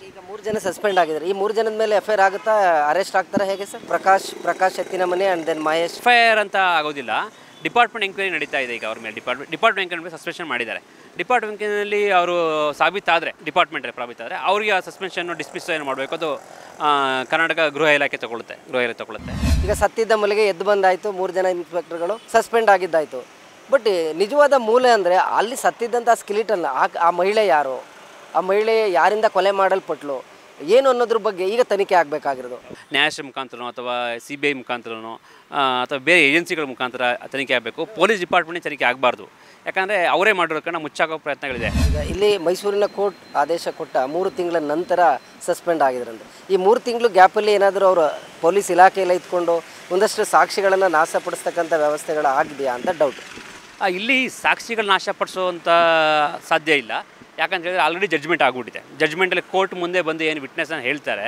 ಈಗ 3 ಜನ ಸಸ್ಪೆಂಡ್ ಆಗಿದ್ದಾರೆ. ಈ 3 ಜನದ ಮೇಲೆ ಎಫ್ಐಆರ್ ಆಗುತ್ತಾ, ಅರೆಸ್ಟ್ ಆಗ್ತಾರಾ ಹೇಗೆ sir? Prakash Ettinamane and then Mahesh. FIR ಅಂತ ಆಗೋದಿಲ್ಲ. ಡಿಪಾರ್ಟ್ಮೆಂಟ್ ಎಂಕ್ವೈರಿ ನಡೀತಾ ಇದೆ ಈಗ ಅವ್ರ ಮೇಲೆ. ಡಿಪಾರ್ಟ್ಮೆಂಟ್ ಎಂಕ್ವೈರಿ ಸಸ್ಪೆನ್ಷನ್ ಮಾಡಿದ್ದಾರೆ. ಡಿಪಾರ್ಟ್ಮೆಂಟ್ನಲ್ಲಿ ಅವರು ಸಾಬೀತಾದರೆ, ಡಿಪಾರ್ಟ್ಮೆಂಟಲ್ಲಿ ಸಾಬೀತಾದರೆ ಅವರಿಗೆ ಆ ಸಸ್ಪೆನ್ಷನ್ನು ಡಿಸ್ಮಿಸ್ ಏನು ಮಾಡಬೇಕು, ಅದು ಕರ್ನಾಟಕ ಗೃಹ ಇಲಾಖೆ ತಗೊಳುತ್ತೆ. ಈಗ ಸತ್ತಿದ್ದ ಮಲ್ಲಿಗೆ ಎದ್ದು ಬಂದಾಯಿತು, 3 ಜನ ಇನ್ಸ್ಪೆಕ್ಟರ್ಗಳು ಸಸ್ಪೆಂಡ್ ಆಗಿದ್ದಾಯಿತು. ಬಟ್ ನಿಜವಾದ ಮೂಲ ಅಂದರೆ ಅಲ್ಲಿ ಸತ್ತಿದ್ದಂಥ ಸ್ಕಿಲಿಟಲ್ ಆ ಮಹಿಳೆ ಯಾರು, ಆ ಮಹಿಳೆ ಯಾರಿಂದ ಕೊಲೆ ಮಾಡಲ್ಪಟ್ಲು ಏನು ಅನ್ನೋದ್ರ ಬಗ್ಗೆ ಈಗ ತನಿಖೆ ಆಗಬೇಕಾಗಿರೋದು. ನ್ಯಾಯಾಲಯ ಮುಖಾಂತರನೋ ಅಥವಾ CBI ಮುಖಾಂತರನೋ ಅಥವಾ ಬೇರೆ ಏಜೆನ್ಸಿಗಳ ಮುಖಾಂತರ ತನಿಖೆ ಆಗಬೇಕು. ಪೊಲೀಸ್ ಡಿಪಾರ್ಟ್ಮೆಂಟ್ ತನಿಖೆ ಆಗಬಾರ್ದು. ಯಾಕಂದರೆ ಅವರೇ ಮಾಡಿರೋ ಕಾರಣ ಮುಚ್ಚಾಕೋ ಪ್ರಯತ್ನಗಳಿದೆ. ಈಗ ಇಲ್ಲಿ ಮೈಸೂರಿನ ಕೋರ್ಟ್ ಆದೇಶ ಕೊಟ್ಟ 3 ತಿಂಗಳ ನಂತರ ಸಸ್ಪೆಂಡ್ ಆಗಿದ್ರಂತೆ. ಈ 3 ತಿಂಗಳು ಗ್ಯಾಪಲ್ಲಿ ಏನಾದರೂ ಅವರು ಪೊಲೀಸ್ ಇಲಾಖೆಯಲ್ಲಿ ಇದ್ಕೊಂಡು ಒಂದಷ್ಟು ಸಾಕ್ಷಿಗಳನ್ನು ನಾಶಪಡಿಸ್ತಕ್ಕಂಥ ವ್ಯವಸ್ಥೆಗಳು ಆಗಿದೆಯಾ ಅಂತ ಡೌಟ್. ಇಲ್ಲಿ ಸಾಕ್ಷಿಗಳು ನಾಶಪಡಿಸುವಂಥ ಸಾಧ್ಯ ಇಲ್ಲ. ಯಾಕಂತ ಹೇಳಿದ್ರೆ ಆಲ್ರೆಡಿ ಜಡ್ಜ್ಮೆಂಟ್ ಆಗಿಬಿಟ್ಟಿದೆ. ಜಡ್ಜ್ಮೆಂಟಲ್ಲಿ ಕೋರ್ಟ್ ಮುಂದೆ ಬಂದು ಏನು ವಿಟ್ನೆಸ್ನ ಹೇಳ್ತಾರೆ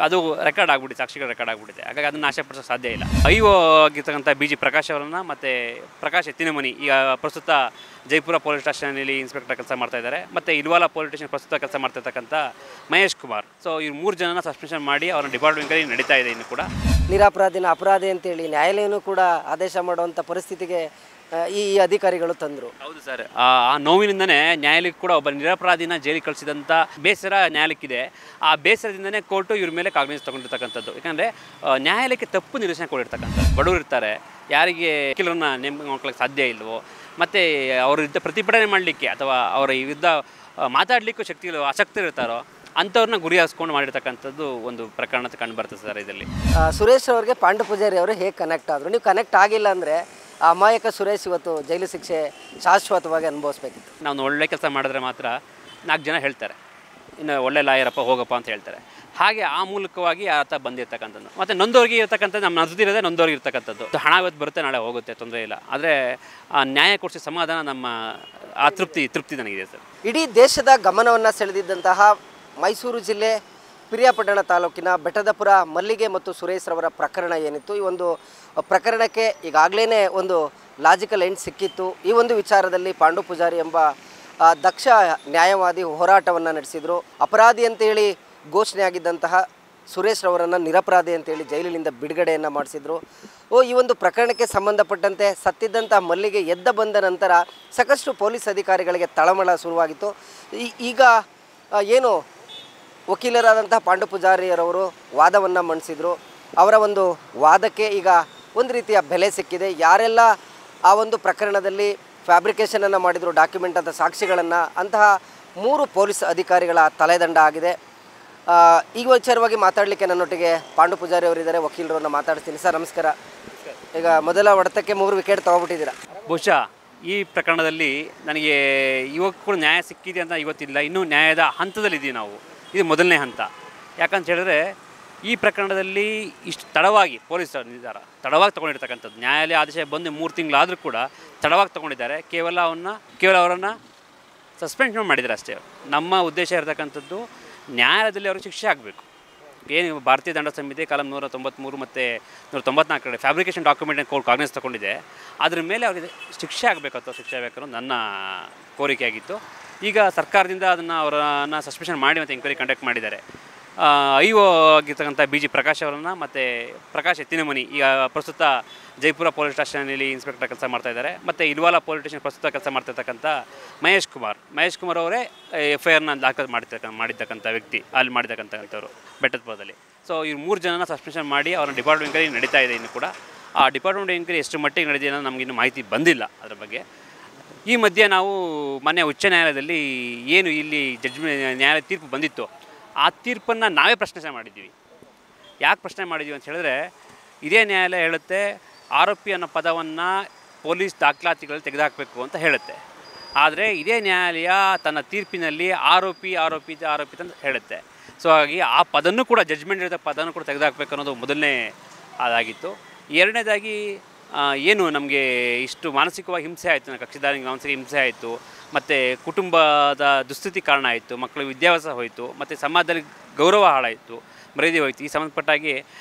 ಅದು ರೆಕಾರ್ಡ್ ಆಗಿಬಿಟ್ಟಿದೆ, ಸಾಕ್ಷಿಗಳು ರೆಕಾರ್ಡ್ ಆಗಿಬಿಟ್ಟಿದೆ. ಹಾಗಾಗಿ ಅದನ್ನು ನಾಶಪಡಿಸೋಕ್ಕೆ ಸಾಧ್ಯ ಇಲ್ಲ. IO ಆಗಿರ್ತಕ್ಕಂಥ BG ಪ್ರಕಾಶ್ ಅವರನ್ನು ಮತ್ತು ಪ್ರಕಾಶ್ ಎತ್ತಿನಮನಿ ಈಗ ಪ್ರಸ್ತುತ ಜೈಪುರ ಪೊಲೀಸ್ ಸ್ಟೇಷನಲ್ಲಿ ಇನ್ಸ್ಪೆಕ್ಟರ್ ಕೆಲಸ ಮಾಡ್ತಾಯಿದ್ದಾರೆ. ಮತ್ತು ಇಲ್ವಾಲ ಪೊಲೀಸ್ ಸ್ಟೇಷನ್ ಪ್ರಸ್ತುತ ಕೆಲಸ ಮಾಡ್ತಿರ್ತಕ್ಕಂಥ ಮಹೇಶ್ ಕುಮಾರ್. ಸೊ ಇವ್ರು 3 ಜನನ ಸಸ್ಪೆನ್ಷನ್ ಮಾಡಿ ಅವ್ರನ್ನ ಡಿಪಾರ್ಟ್ಮೆಂಟಲ್ಲಿ ನಡೀತಾ ಇದೆ. ಇನ್ನು ಕೂಡ ನಿರಪರಾಧಿನ ಅಪರಾಧಿ ಅಂತೇಳಿ ನ್ಯಾಯಾಲಯನೂ ಕೂಡ ಆದೇಶ ಮಾಡುವಂಥ ಪರಿಸ್ಥಿತಿಗೆ ಈ ಅಧಿಕಾರಿಗಳು ತಂದರು. ಹೌದು ಸರ್, ಆ ನೋವಿನಿಂದನೇ ನ್ಯಾಯಾಲಯಕ್ಕೆ ಕೂಡ ಒಬ್ಬ ನಿರಪರಾಧಿನ ಜೈಲಿಗೆ ಕಳಿಸಿದಂಥ ಬೇಸರ ನ್ಯಾಯಾಲಯಕ್ಕಿದೆ. ಆ ಬೇಸರದಿಂದನೇ ಕೋರ್ಟು ಇವ್ರ ಮೇಲೆ ಕಾಗ್ನಿಸ್ ತೊಗೊಂಡಿರ್ತಕ್ಕಂಥದ್ದು. ಯಾಕಂದರೆ ನ್ಯಾಯಾಲಯಕ್ಕೆ ತಪ್ಪು ನಿರ್ದೇಶನ ಕೊಟ್ಟಿರ್ತಕ್ಕಂಥದ್ದು. ಬಡವರು ಇರ್ತಾರೆ, ಯಾರಿಗೆ ವಕೀಲರನ್ನ ನೇಮಕ ಮಾಡ್ಕೊಳ್ಳೋಕ್ಕೆ ಸಾಧ್ಯ ಇಲ್ವೋ, ಮತ್ತು ಅವ್ರ ವಿರುದ್ಧ ಪ್ರತಿಭಟನೆ ಮಾಡಲಿಕ್ಕೆ ಅಥವಾ ಅವರ ವಿರುದ್ಧ ಮಾತಾಡಲಿಕ್ಕೂ ಆಸಕ್ತಿ ಇರ್ತಾರೋ ಅಂಥವ್ರನ್ನ ಗುರಿ ಹಾಸ್ಕೊಂಡು ಮಾಡಿರ್ತಕ್ಕಂಥದ್ದು ಒಂದು ಪ್ರಕರಣ ಕಂಡು ಬರ್ತದೆ ಸರ್. ಇದರಲ್ಲಿ ಸುರೇಶ್ ಅವ್ರಿಗೆ ಪಾಂಡು ಪೂಜಾರಿ ಅವರು ಹೇಗೆ ಕನೆಕ್ಟ್ ಆದರು? ನೀವು ಕನೆಕ್ಟ್ ಆಗಿಲ್ಲ ಅಂದರೆ ಆ ಅಮಾಯಕ ಸುರೇಶ್ ಇವತ್ತು ಜೈಲು ಶಿಕ್ಷೆ ಶಾಶ್ವತವಾಗಿ ಅನುಭವಿಸ್ಬೇಕಿತ್ತು. ನಾವು ಒಳ್ಳೆ ಕೆಲಸ ಮಾಡಿದ್ರೆ ಮಾತ್ರ 4 ಜನ ಹೇಳ್ತಾರೆ, ಇನ್ನು ಒಳ್ಳೆ ಲಾಯರಪ್ಪ ಹೋಗಪ್ಪ ಅಂತ ಹೇಳ್ತಾರೆ. ಹಾಗೆ ಆ ಮೂಲಕವಾಗಿ ಆತ ಬಂದಿರ್ತಕ್ಕಂಥದ್ದು. ಮತ್ತು ನೊಂದವ್ರಿಗೆ ಇರ್ತಕ್ಕಂಥದ್ದು, ನಮ್ಮ ನೊಂದಿರೋದೇ ನೊಂದವ್ರಿಗೆ ಇರ್ತಕ್ಕಂಥದ್ದು. ಹಣ ಇವತ್ತು ಬರುತ್ತೆ, ನಾಳೆ ಹೋಗುತ್ತೆ, ತೊಂದರೆ ಇಲ್ಲ. ಆದರೆ ಆ ನ್ಯಾಯ ಕೊಡಿಸಿ ಸಮಾಧಾನ ನಮ್ಮ ಆ ತೃಪ್ತಿ ನನಗಿದೆ ಸರ್. ಇಡೀ ದೇಶದ ಗಮನವನ್ನು ಸೆಳೆದಿದ್ದಂತಹ ಮೈಸೂರು ಜಿಲ್ಲೆ ಪಿರಿಯಾಪಟ್ಟಣ ತಾಲೂಕಿನ ಬೆಟ್ಟದಪುರ ಮಲ್ಲಿಗೆ ಮತ್ತು ಸುರೇಶ್ ರವರ ಪ್ರಕರಣ ಏನಿತ್ತು, ಈ ಒಂದು ಪ್ರಕರಣಕ್ಕೆ ಈಗಾಗಲೇ ಒಂದು ಲಾಜಿಕಲ್ ಎಂಡ್ ಸಿಕ್ಕಿತ್ತು. ಈ ಒಂದು ವಿಚಾರದಲ್ಲಿ ಪಾಂಡು ಪೂಜಾರಿ ಎಂಬ ದಕ್ಷ ನ್ಯಾಯವಾದಿ ಹೋರಾಟವನ್ನು ನಡೆಸಿದರು. ಅಪರಾಧಿ ಅಂತೇಳಿ ಘೋಷಣೆ ಆಗಿದ್ದಂತಹ ಸುರೇಶ್ ರವರನ್ನು ನಿರಪರಾಧಿ ಅಂತೇಳಿ ಜೈಲಿನಿಂದ ಬಿಡುಗಡೆಯನ್ನು ಮಾಡಿಸಿದರು. ಈ ಒಂದು ಪ್ರಕರಣಕ್ಕೆ ಸಂಬಂಧಪಟ್ಟಂತೆ ಸತ್ತಿದ್ದಂಥ ಮಲ್ಲಿಗೆ ಎದ್ದ ಬಂದ ನಂತರ ಸಾಕಷ್ಟು ಪೊಲೀಸ್ ಅಧಿಕಾರಿಗಳಿಗೆ ತಳಮಳ ಶುರುವಾಗಿತ್ತು. ಈಗ ಏನು ವಕೀಲರಾದಂತಹ ಪಾಂಡು ಪೂಜಾರಿಯರವರು ವಾದವನ್ನು ಮಂಡಿಸಿದರು. ಅವರ ಒಂದು ವಾದಕ್ಕೆ ಈಗ ಒಂದು ರೀತಿಯ ಬೆಲೆ ಸಿಕ್ಕಿದೆ. ಯಾರೆಲ್ಲ ಆ ಒಂದು ಪ್ರಕರಣದಲ್ಲಿ ಫ್ಯಾಬ್ರಿಕೇಷನನ್ನು ಮಾಡಿದರು, ಡಾಕ್ಯುಮೆಂಟ್ ಅಂತ ಸಾಕ್ಷಿಗಳನ್ನು, ಅಂತಹ 3 ಪೊಲೀಸ್ ಅಧಿಕಾರಿಗಳ ತಲೆದಂಡ ಆಗಿದೆ. ಈ ವಿಚಾರವಾಗಿ ಮಾತಾಡಲಿಕ್ಕೆ ನನ್ನೊಟ್ಟಿಗೆ ಪಾಂಡು ಪೂಜಾರಿ ಅವರಿದ್ದಾರೆ, ವಕೀಲರನ್ನು ಮಾತಾಡ್ತೀನಿ. ಸರ್ ನಮಸ್ಕಾರ. ಈಗ ಮೊದಲ ಹೊಡೆತಕ್ಕೆ 3 ವಿಕೆಟ್ ತೊಗೊಬಿಟ್ಟಿದ್ದೀರಾ. ಬಹುಶಃ ಈ ಪ್ರಕರಣದಲ್ಲಿ ನನಗೆ ಇವಾಗ ಕೂಡ ನ್ಯಾಯ ಸಿಕ್ಕಿದೆ ಅಂತ ಇವತ್ತಿಲ್ಲ, ಇನ್ನೂ ನ್ಯಾಯದ ಹಂತದಲ್ಲಿದ್ದೀವಿ ನಾವು. ಇದು ಮೊದಲನೇ ಹಂತ. ಯಾಕಂತ ಹೇಳಿದ್ರೆ ಈ ಪ್ರಕರಣದಲ್ಲಿ ಇಷ್ಟು ತಡವಾಗಿ ಪೊಲೀಸರ ನಿರ್ಧಾರ ತಡವಾಗಿ ತೊಗೊಂಡಿರ್ತಕ್ಕಂಥದ್ದು. ನ್ಯಾಯಾಲಯ ಆದೇಶ ಬಂದು 3 ತಿಂಗಳಾದರೂ ಕೂಡ ತಡವಾಗಿ ತೊಗೊಂಡಿದ್ದಾರೆ. ಕೇವಲ ಅವರನ್ನು ಸಸ್ಪೆನ್ಷನ್ ಮಾಡಿದ್ದಾರೆ ಅಷ್ಟೇ. ನಮ್ಮ ಉದ್ದೇಶ ಇರತಕ್ಕಂಥದ್ದು ನ್ಯಾಯಾಲಯದಲ್ಲಿ ಅವ್ರಿಗೆ ಶಿಕ್ಷೆ ಆಗಬೇಕು. ಏನು ಭಾರತೀಯ ದಂಡ ಸಂಹಿತೆ ಕಾಲಂ 193 ಮತ್ತು 194 ಫ್ಯಾಬ್ರಿಕೇಷನ್ ಡಾಕ್ಯುಮೆಂಟ್ ಕೋರ್ಟ್ ಕಾಗ್ನಿಸ್ ತಗೊಂಡಿದೆ. ಅದ್ರ ಮೇಲೆ ಅವರಿಗೆ ಶಿಕ್ಷೆ ಆಗಬೇಕು ಅಥವಾ ಶಿಕ್ಷೆ ಆಗಬೇಕು ಅನ್ನೋದು ನನ್ನ ಕೋರಿಕೆ ಆಗಿತ್ತು. ಈಗ ಸರ್ಕಾರದಿಂದ ಅವರನ್ನು ಸಸ್ಪೆನ್ಷನ್ ಮಾಡಿ ಮತ್ತು ಎಂಕ್ವೈರಿ ಕಂಡಕ್ಟ್ ಮಾಡಿದ್ದಾರೆ. IO ಆಗಿರ್ತಕ್ಕಂಥ BG ಪ್ರಕಾಶ್ ಅವರನ್ನು ಮತ್ತು ಪ್ರಕಾಶ್ ಎತ್ತಿನಮನಿ ಈಗ ಪ್ರಸ್ತುತ ಜೈಪುರ ಪೊಲೀಸ್ ಸ್ಟೇಷನಲ್ಲಿ ಇನ್ಸ್ಪೆಕ್ಟರ್ ಕೆಲಸ ಮಾಡ್ತಾಯಿದ್ದಾರೆ. ಮತ್ತು ಇಲ್ವಾಲ ಪೊಲೀಸ್ ಸ್ಟೇಷನ್ ಪ್ರಸ್ತುತ ಕೆಲಸ ಮಾಡ್ತಿರ್ತಕ್ಕಂಥ ಮಹೇಶ್ ಕುಮಾರ್ ಅವರೇ FIRನ ದಾಖಲು ಮಾಡಿರ್ತಕ್ಕಂಥ ವ್ಯಕ್ತಿ, ಅಲ್ಲಿ ಮಾಡಿರ್ತಕ್ಕಂಥವ್ರು ಬೆಟ್ಟದಪುರದಲ್ಲಿ. ಸೊ ಇವ್ರು 3 ಜನನ ಸಸ್ಪೆನ್ಷನ್ ಮಾಡಿ ಅವ್ರನ್ನ ಡಿಪಾರ್ಟ್ಮೆಂಟ್ ಎಂಕ್ವೈರಿ ನಡೀತಾ ಇದೆ. ಇನ್ನು ಕೂಡ ಆ ಡಿಪಾರ್ಟ್ಮೆಂಟ್ ಎಂಕ್ವೈರಿ ಎಷ್ಟು ಮಟ್ಟಿಗೆ ನಡೆದಿದೆ ಅನ್ನೋದು ನಮಗಿನ್ನೂ ಮಾಹಿತಿ ಬಂದಿಲ್ಲ ಅದ್ರ ಬಗ್ಗೆ. ಈ ಮಧ್ಯೆ ನಾವು ಮೊನ್ನೆ ಉಚ್ಚ ನ್ಯಾಯಾಲಯದಲ್ಲಿ ಏನು ಇಲ್ಲಿ ನ್ಯಾಯಾಲಯ ತೀರ್ಪು ಬಂದಿತ್ತು, ಆ ತೀರ್ಪನ್ನು ನಾವೇ ಪ್ರಶ್ನೆ ಮಾಡಿದ್ದೀವಿ. ಯಾಕೆ ಪ್ರಶ್ನೆ ಮಾಡಿದ್ದೀವಿ ಅಂತ ಹೇಳಿದ್ರೆ, ಇದೇ ನ್ಯಾಯಾಲಯ ಹೇಳುತ್ತೆ ಆರೋಪಿ ಅನ್ನೋ ಪದವನ್ನು ಪೊಲೀಸ್ ದಾಖಲಾತಿಗಳಲ್ಲಿ ತೆಗೆದುಹಾಕಬೇಕು ಅಂತ ಹೇಳುತ್ತೆ. ಆದರೆ ಇದೇ ನ್ಯಾಯಾಲಯ ತನ್ನ ತೀರ್ಪಿನಲ್ಲಿ ಆರೋಪಿ ಅಂತ ಹೇಳುತ್ತೆ. ಸೊ ಹಾಗಾಗಿ ಆ ಪದನೂ ಕೂಡ ಜಡ್ಜ್ಮೆಂಟ್ ಇರೋ ಪದನೂ ಕೂಡ ತೆಗೆದುಹಾಕಬೇಕು ಅನ್ನೋದು ಮೊದಲನೇ ಅದಾಗಿತ್ತು. ಎರಡನೇದಾಗಿ ಏನು ನಮಗೆ ಇಷ್ಟು ಮಾನಸಿಕವಾಗಿ ಹಿಂಸೆ ಆಯಿತು, ಕಕ್ಷಿದಾರನಿಗೆ ಮಾನಸಿಕ ಹಿಂಸೆ ಆಯಿತು, ಮತ್ತು ಕುಟುಂಬದ ದುಸ್ಥಿತಿ ಕಾರಣ ಆಯಿತು, ಮಕ್ಕಳ ವಿದ್ಯಾಭ್ಯಾಸ ಹೋಯಿತು, ಮತ್ತು ಸಮಾಜದಲ್ಲಿ ಗೌರವ ಹಾಳಾಯಿತು, ಮರ್ಯಾದೆ ಹೋಯಿತು. ಈ ಸಂಬಂಧಪಟ್ಟಾಗಿ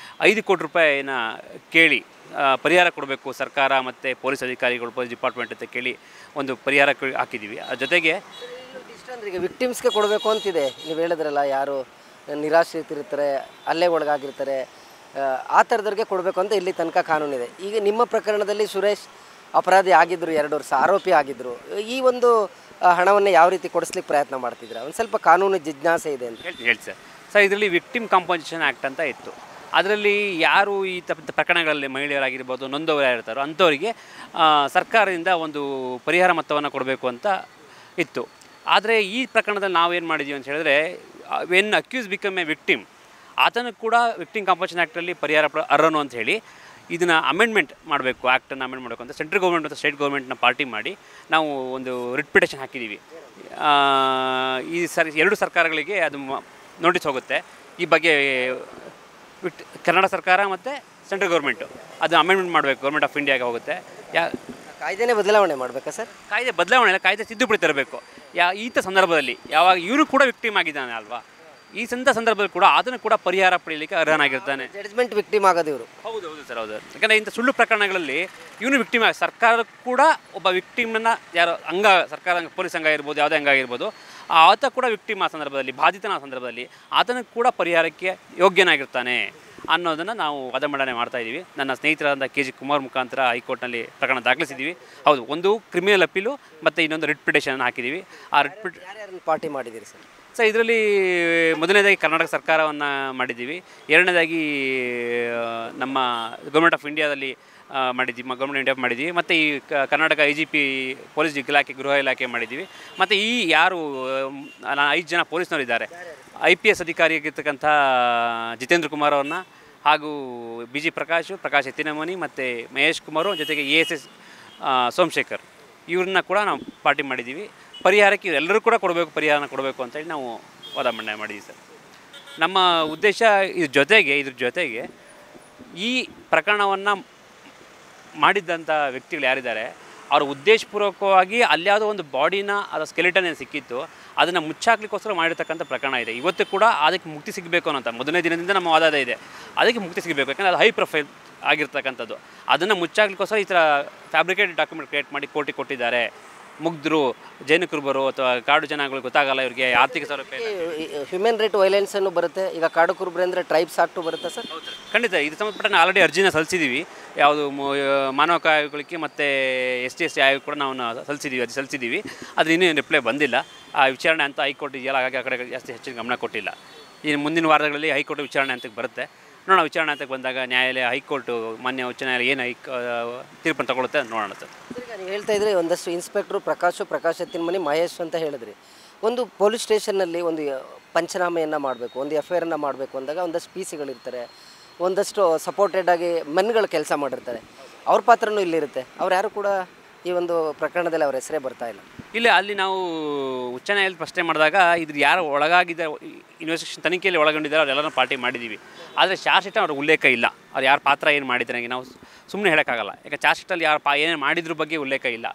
5 ಕೋಟಿ ರೂಪಾಯಿನ ಕೇಳಿ ಪರಿಹಾರ ಕೊಡಬೇಕು ಸರ್ಕಾರ ಮತ್ತು ಪೊಲೀಸ್ ಅಧಿಕಾರಿಗಳು, ಪೊಲೀಸ್ ಡಿಪಾರ್ಟ್ಮೆಂಟ್ ಅಂತ ಕೇಳಿ ಒಂದು ಪರಿಹಾರ ಹಾಕಿದ್ದೀವಿ. ಅದ್ರ ಜೊತೆಗೆ ಇಷ್ಟಂದ್ರೆ ಈಗ ವಿಕ್ಟಿಮ್ಸ್ಗೆ ಕೊಡಬೇಕು ಅಂತಿದೆ. ನೀವು ಹೇಳಿದ್ರಲ್ಲ, ಯಾರು ನಿರಾಶ್ರಿತರಿರ್ತಾರೆ, ಹಲ್ಲೆ ಒಳಗಾಗಿರ್ತಾರೆ, ಆ ಥರದವ್ರಿಗೆ ಕೊಡಬೇಕು ಅಂತ ಇಲ್ಲಿ ತನಕ ಕಾನೂನಿದೆ. ಈಗ ನಿಮ್ಮ ಪ್ರಕರಣದಲ್ಲಿ ಸುರೇಶ್ ಅಪರಾಧಿ ಆಗಿದ್ದರು, 2 ವರ್ಷ ಆರೋಪಿ ಆಗಿದ್ದರು. ಈ ಒಂದು ಹಣವನ್ನು ಯಾವ ರೀತಿ ಕೊಡಿಸ್ಲಿಕ್ಕೆ ಪ್ರಯತ್ನ ಮಾಡ್ತಿದ್ರೆ ಒಂದು ಸ್ವಲ್ಪ ಕಾನೂನು ಜಿಜ್ಞಾಸೆ ಇದೆ ಅಂತ ಹೇಳಿ ಸರ್. ಇದರಲ್ಲಿ ವಿಕ್ಟಿಮ್ ಕಾಂಪನ್ಸೇಷನ್ ಆ್ಯಕ್ಟ್ ಅಂತ ಇತ್ತು. ಅದರಲ್ಲಿ ಯಾರು ಈ ಪ್ರಕರಣಗಳಲ್ಲಿ ಮಹಿಳೆಯರಾಗಿರ್ಬೋದು, ನೊಂದವರು ಇರ್ತಾರೋ ಅಂಥವರಿಗೆ ಸರ್ಕಾರದಿಂದ ಒಂದು ಪರಿಹಾರ ಮೊತ್ತವನ್ನು ಕೊಡಬೇಕು ಅಂತ ಇತ್ತು. ಆದರೆ ಈ ಪ್ರಕರಣದಲ್ಲಿ ನಾವೇನು ಮಾಡಿದ್ದೀವಿ ಅಂತ ಹೇಳಿದ್ರೆ, when accused become a victim, ಆತನು ಕೂಡ ವಿಕ್ಟಿಮ್ ಕಾಂಪನ್ಸೇಷನ್ ಆ್ಯಕ್ಟಲ್ಲಿ ಪರಿಹಾರ ಅರ್ಹನು ಅಂತ ಹೇಳಿ ಇದನ್ನು ಅಮೆಂಡ್ಮೆಂಟ್ ಮಾಡಬೇಕು, ಆ್ಯಕ್ಟನ್ನು ಅಮೆಂಡ್ ಮಾಡಬೇಕು ಅಂತ ಸೆಂಟ್ರಲ್ ಗೌರ್ಮೆಂಟ್ ಮತ್ತು ಸ್ಟೇಟ್ ಗೌರ್ಮೆಂಟ್ನ ಪಾರ್ಟಿ ಮಾಡಿ ನಾವು ಒಂದು ರಿಟ್ ಪಿಟಿಷನ್ ಹಾಕಿದ್ದೀವಿ. ಈ 2 ಸರ್ಕಾರಗಳಿಗೆ ಅದು ನೋಟಿಸ್ ಹೋಗುತ್ತೆ. ಈ ಬಗ್ಗೆ ಕರ್ನಾಟಕ ಸರ್ಕಾರ ಮತ್ತು ಸೆಂಟ್ರಲ್ ಗೌರ್ಮೆಂಟು ಅದು ಅಮೆಂಡ್ಮೆಂಟ್ ಮಾಡಬೇಕು, ಗೌರ್ಮೆಂಟ್ ಆಫ್ ಇಂಡಿಯಾಗೆ ಹೋಗುತ್ತೆ. ಕಾಯ್ದೆನೇ ಬದಲಾವಣೆ ಮಾಡಬೇಕಾ ಸರ್? ಕಾಯ್ದೆ ಬದಲಾವಣೆ ಇಲ್ಲ, ಕಾಯ್ದೆ ತಿದ್ದುಪಡಿ ತರಬೇಕು. ಈತ ಸಂದರ್ಭದಲ್ಲಿ ಯಾವಾಗ ಇವನು ಕೂಡ ವಿಕ್ಟಿಮ್ ಆಗಿದ್ದಾನೆ ಅಲ್ವಾ, ಈ ಸಂದರ್ಭದಲ್ಲಿ ಕೂಡ ಅದನ್ನು ಕೂಡ ಪರಿಹಾರ ಪಡೆಯಲಿಕ್ಕೆ ಅರ್ಹನಾಗಿರ್ತಾನೆ. ಜಡ್ಜ್ಮೆಂಟ್ ವಿಕ್ಟಿಮ್ ಆಗೋದು ಇವರು. ಹೌದು ಸರ್, ಹೌದು. ಯಾಕಂದರೆ ಇಂಥ ಸುಳ್ಳು ಪ್ರಕರಣಗಳಲ್ಲಿ ಇವನು ವಿಕ್ಟಿಮ್ ಆಗಿ, ಸರ್ಕಾರ ಕೂಡ ಒಬ್ಬ ವಿಕ್ಟಿಮನ್ನು ಯಾರು ಸರ್ಕಾರ ಪೊಲೀಸ್ ಅಂಗ ಇರ್ಬೋದು, ಯಾವುದೇ ಅಂಗ ಆಗಿರ್ಬೋದು, ಆತ ಕೂಡ ವಿಕ್ಟಿಮ್ ಆ ಸಂದರ್ಭದಲ್ಲಿ, ಬಾಧಿತನ ಆ ಸಂದರ್ಭದಲ್ಲಿ ಆತನು ಕೂಡ ಪರಿಹಾರಕ್ಕೆ ಯೋಗ್ಯನಾಗಿರ್ತಾನೆ ಅನ್ನೋದನ್ನು ನಾವು ವಾದಮಂಡನೆ ಮಾಡ್ತಾಯಿದ್ದೀವಿ. ನನ್ನ ಸ್ನೇಹಿತರಾದ KG ಕುಮಾರ್ ಮುಖಾಂತರ ಹೈಕೋರ್ಟ್ನಲ್ಲಿ ಪ್ರಕರಣ ದಾಖಲಿಸಿದ್ದೀವಿ. ಹೌದು, ಒಂದು ಕ್ರಿಮಿನಲ್ ಅಪೀಲು ಮತ್ತು ಇನ್ನೊಂದು ರಿಟ್ ಪಿಟಿಷನ್ ಹಾಕಿದ್ದೀವಿ. ಆ ರಿಟ್ ಯಾರ್ಯಾರನ್ನು ಪಾರ್ಟಿ ಮಾಡಿದ್ದೀರಿ ಸರ್? ಸರ್, ಇದರಲ್ಲಿ ಮೊದಲನೇದಾಗಿ ಕರ್ನಾಟಕ ಸರ್ಕಾರವನ್ನು ಮಾಡಿದ್ದೀವಿ, ಎರಡನೇದಾಗಿ ನಮ್ಮ ಗೌರ್ಮೆಂಟ್ ಆಫ್ ಇಂಡಿಯಾದಲ್ಲಿ ಮಾಡಿದ್ದೀವಿ, ಗೌರ್ಮೆಂಟ್ ಇಂಡಿಯಾ ಮಾಡಿದ್ದೀವಿ, ಮತ್ತು ಈ ಕರ್ನಾಟಕ IGP ಪೊಲೀಸ್ ಇಲಾಖೆ, ಗೃಹ ಇಲಾಖೆ ಮಾಡಿದ್ದೀವಿ. ಮತ್ತು ಈ ಯಾರು 5 ಜನ ಪೊಲೀಸ್ನವರಿದ್ದಾರೆ, IPS ಅಧಿಕಾರಿಯಾಗಿರ್ತಕ್ಕಂಥ ಜಿತೇಂದ್ರ ಕುಮಾರ್ ಅವ್ರನ್ನ, ಹಾಗೂ BG ಪ್ರಕಾಶ್ ಎತ್ತಿನಮನಿ ಮತ್ತು ಮಹೇಶ್ ಕುಮಾರು, ಜೊತೆಗೆ ASS ಸೋಮಶೇಖರ್, ಇವ್ರನ್ನ ಕೂಡ ನಾವು ಪಾರ್ಟಿ ಮಾಡಿದ್ದೀವಿ. ಪರಿಹಾರಕ್ಕೆ ಎಲ್ಲರೂ ಕೂಡ ಪರಿಹಾರನ ಕೊಡಬೇಕು ಅಂತೇಳಿ ನಾವು ವಾದ ಮಂಡನೆ ಮಾಡಿದ್ದೀವಿ ಸರ್. ನಮ್ಮ ಉದ್ದೇಶ ಇದ್ರ ಜೊತೆಗೆ ಈ ಪ್ರಕರಣವನ್ನು ಮಾಡಿದ್ದಂಥ ವ್ಯಕ್ತಿಗಳು ಯಾರಿದ್ದಾರೆ ಅವ್ರ ಉದ್ದೇಶಪೂರ್ವಕವಾಗಿ ಅಲ್ಯಾವುದೋ ಒಂದು ಬಾಡಿನ ಅದರ ಸ್ಕೆಲಿಟನ್ ಏನು ಸಿಕ್ಕಿತ್ತು ಅದನ್ನು ಮುಚ್ಚಾಕ್ಲಿಕ್ಕೋಸ್ಕರ ಮಾಡಿರ್ತಕ್ಕಂಥ ಪ್ರಕರಣ ಇದೆ. ಇವತ್ತು ಕೂಡ ಅದಕ್ಕೆ ಮುಕ್ತಿ ಸಿಗಬೇಕು ಅನ್ನೋಂಥ ಮೊದಲನೇ ದಿನದಿಂದ ನಮ್ಮ ವಾದ ಇದೆ, ಅದಕ್ಕೆ ಮುಕ್ತಿ ಸಿಗಬೇಕು. ಯಾಕಂದರೆ ಅದು ಹೈ ಪ್ರೊಫೈಲ್ ಆಗಿರ್ತಕ್ಕಂಥದ್ದು. ಅದನ್ನು ಮುಚ್ಚಾಕ್ಲಿಕ್ಕೋಸ್ಕರ ಈ ಥರ ಫ್ಯಾಬ್ರಿಕೇಟೆಡ್ ಡಾಕ್ಯುಮೆಂಟ್ ಕ್ರಿಯೇಟ್ ಮಾಡಿ ಕೋರ್ಟಿಗೆ ಕೊಟ್ಟಿದ್ದಾರೆ. ಮುಗ್ಧರು, ಜೈನ ಕುರುಬರು ಅಥವಾ ಕಾಡು ಜನಗಳು ಗೊತ್ತಾಗಲ್ಲ ಇವರಿಗೆ ಆರ್ಥಿಕ ಸೌಲಭ್ಯ. ಹ್ಯೂಮನ್ ರೈಟ್ ವೈಲೆನ್ಸ್ ಅನ್ನು ಬರುತ್ತೆ. ಈಗ ಕಾಡು ಕುರುಬರು ಅಂದರೆ ಟ್ರೈಬ್ಸ್ ಆಕ್ಟು ಬರುತ್ತೆ ಸರ್? ಖಂಡಿತ. ಇದು ಸಂಬಂಧಪಟ್ಟ ಆಲ್ರೆಡಿ ಅರ್ಜಿನ ಸಲ್ಲಿಸಿದ್ದೀವಿ. ಯಾವುದು ಮಾನವ ಹಕ್ಕು ಆಯೋಗಗಳಿಗೆ ಮತ್ತು ST ಆಯೋಗ ಕೂಡ ನಾವು ಸಲ್ಲಿಸಿದ್ದೀವಿ. ಅದ್ರ ಇನ್ನೂ ರಿಪ್ಲೈ ಬಂದಿಲ್ಲ. ಆ ವಿಚಾರಣೆ ಅಂತ ಹೈಕೋರ್ಟ್ ಇದೆಯಲ್ಲ, ಹಾಗಾಗಿ ಆ ಕಡೆ ಜಾಸ್ತಿ ಹೆಚ್ಚಿನ ಗಮನ ಕೊಟ್ಟಿಲ್ಲ. ಇನ್ನು ಮುಂದಿನ ವಾರಗಳಲ್ಲಿ ಹೈಕೋರ್ಟ್ ವಿಚಾರಣೆ ಹಂತಕ್ಕೆ ಬರುತ್ತೆ. ನೋಡೋಣ, ವಿಚಾರಣೆ ಹಂತಕ್ಕೆ ಬಂದಾಗ ನ್ಯಾಯಾಲಯ, ಹೈಕೋರ್ಟು, ಮಾನ್ಯ ಉಚ್ಚ ನ್ಯಾಯಾಲಯ ಏನು ತೀರ್ಪನ್ನು ತಗೊಳುತ್ತೆ ನೋಡೋಣ ಸರ್. ಈಗ ನೀವು ಹೇಳ್ತಾ ಇದ್ರಿ ಒಂದಷ್ಟು ಇನ್ಸ್ಪೆಕ್ಟ್ರು ಪ್ರಕಾಶ್ ಎತ್ತಿನಮನಿ, ಮಹೇಶ್ ಅಂತ ಹೇಳಿದ್ರಿ. ಒಂದು ಪೊಲೀಸ್ ಸ್ಟೇಷನ್ನಲ್ಲಿ ಒಂದು ಪಂಚನಾಮೆಯನ್ನು ಮಾಡಬೇಕು, ಒಂದು FIR ಮಾಡಬೇಕು ಅಂದಾಗ ಒಂದಷ್ಟು PCಗಳಿರ್ತಾರೆ, ಒಂದಷ್ಟು ಸಪೋರ್ಟೆಡ್ ಆಗಿ ಮೆನ್ಗಳು ಕೆಲಸ ಮಾಡಿರ್ತಾರೆ. ಅವ್ರ ಪಾತ್ರನೂ ಇಲ್ಲಿರುತ್ತೆ. ಅವ್ರು ಯಾರು ಕೂಡ ಈ ಒಂದು ಪ್ರಕರಣದಲ್ಲಿ ಅವ್ರ ಹೆಸರೇ ಬರ್ತಾ ಇಲ್ಲ. ಇಲ್ಲ, ಅಲ್ಲಿ ನಾವು ಉಚ್ಚ ನ್ಯಾಯಾಲಯ ಪ್ರಶ್ನೆ ಮಾಡಿದಾಗ ಇದ್ರ ಯಾರು ಒಳಗಾಗಿದ್ದಾರೆ, ಇನ್ವೆಸ್ಟಿಗೇಷನ್ ತನಿಖೆಯಲ್ಲಿ ಒಳಗೊಂಡಿದ್ದಾರೆ, ಅವರೆಲ್ಲರೂ ಪಾರ್ಟಿ ಮಾಡಿದ್ದೀವಿ. ಆದರೆ ಚಾರ್ಜ್ ಶೀಟ್ ಅವ್ರ ಉಲ್ಲೇಖ ಇಲ್ಲ. ಅವ್ರು ಯಾರು ಪಾತ್ರ ಏನು ಮಾಡಿದ್ದಾರೆ ನಾವು ಸುಮ್ಮನೆ ಹೇಳೋಕ್ಕಾಗಲ್ಲ. ಯಾಕೆ ಚಾರ್ಜ್ ಶೀಟಲ್ಲಿ ಯಾರು ಏನೇನು ಮಾಡಿದ್ರ ಬಗ್ಗೆ ಉಲ್ಲೇಖ ಇಲ್ಲ.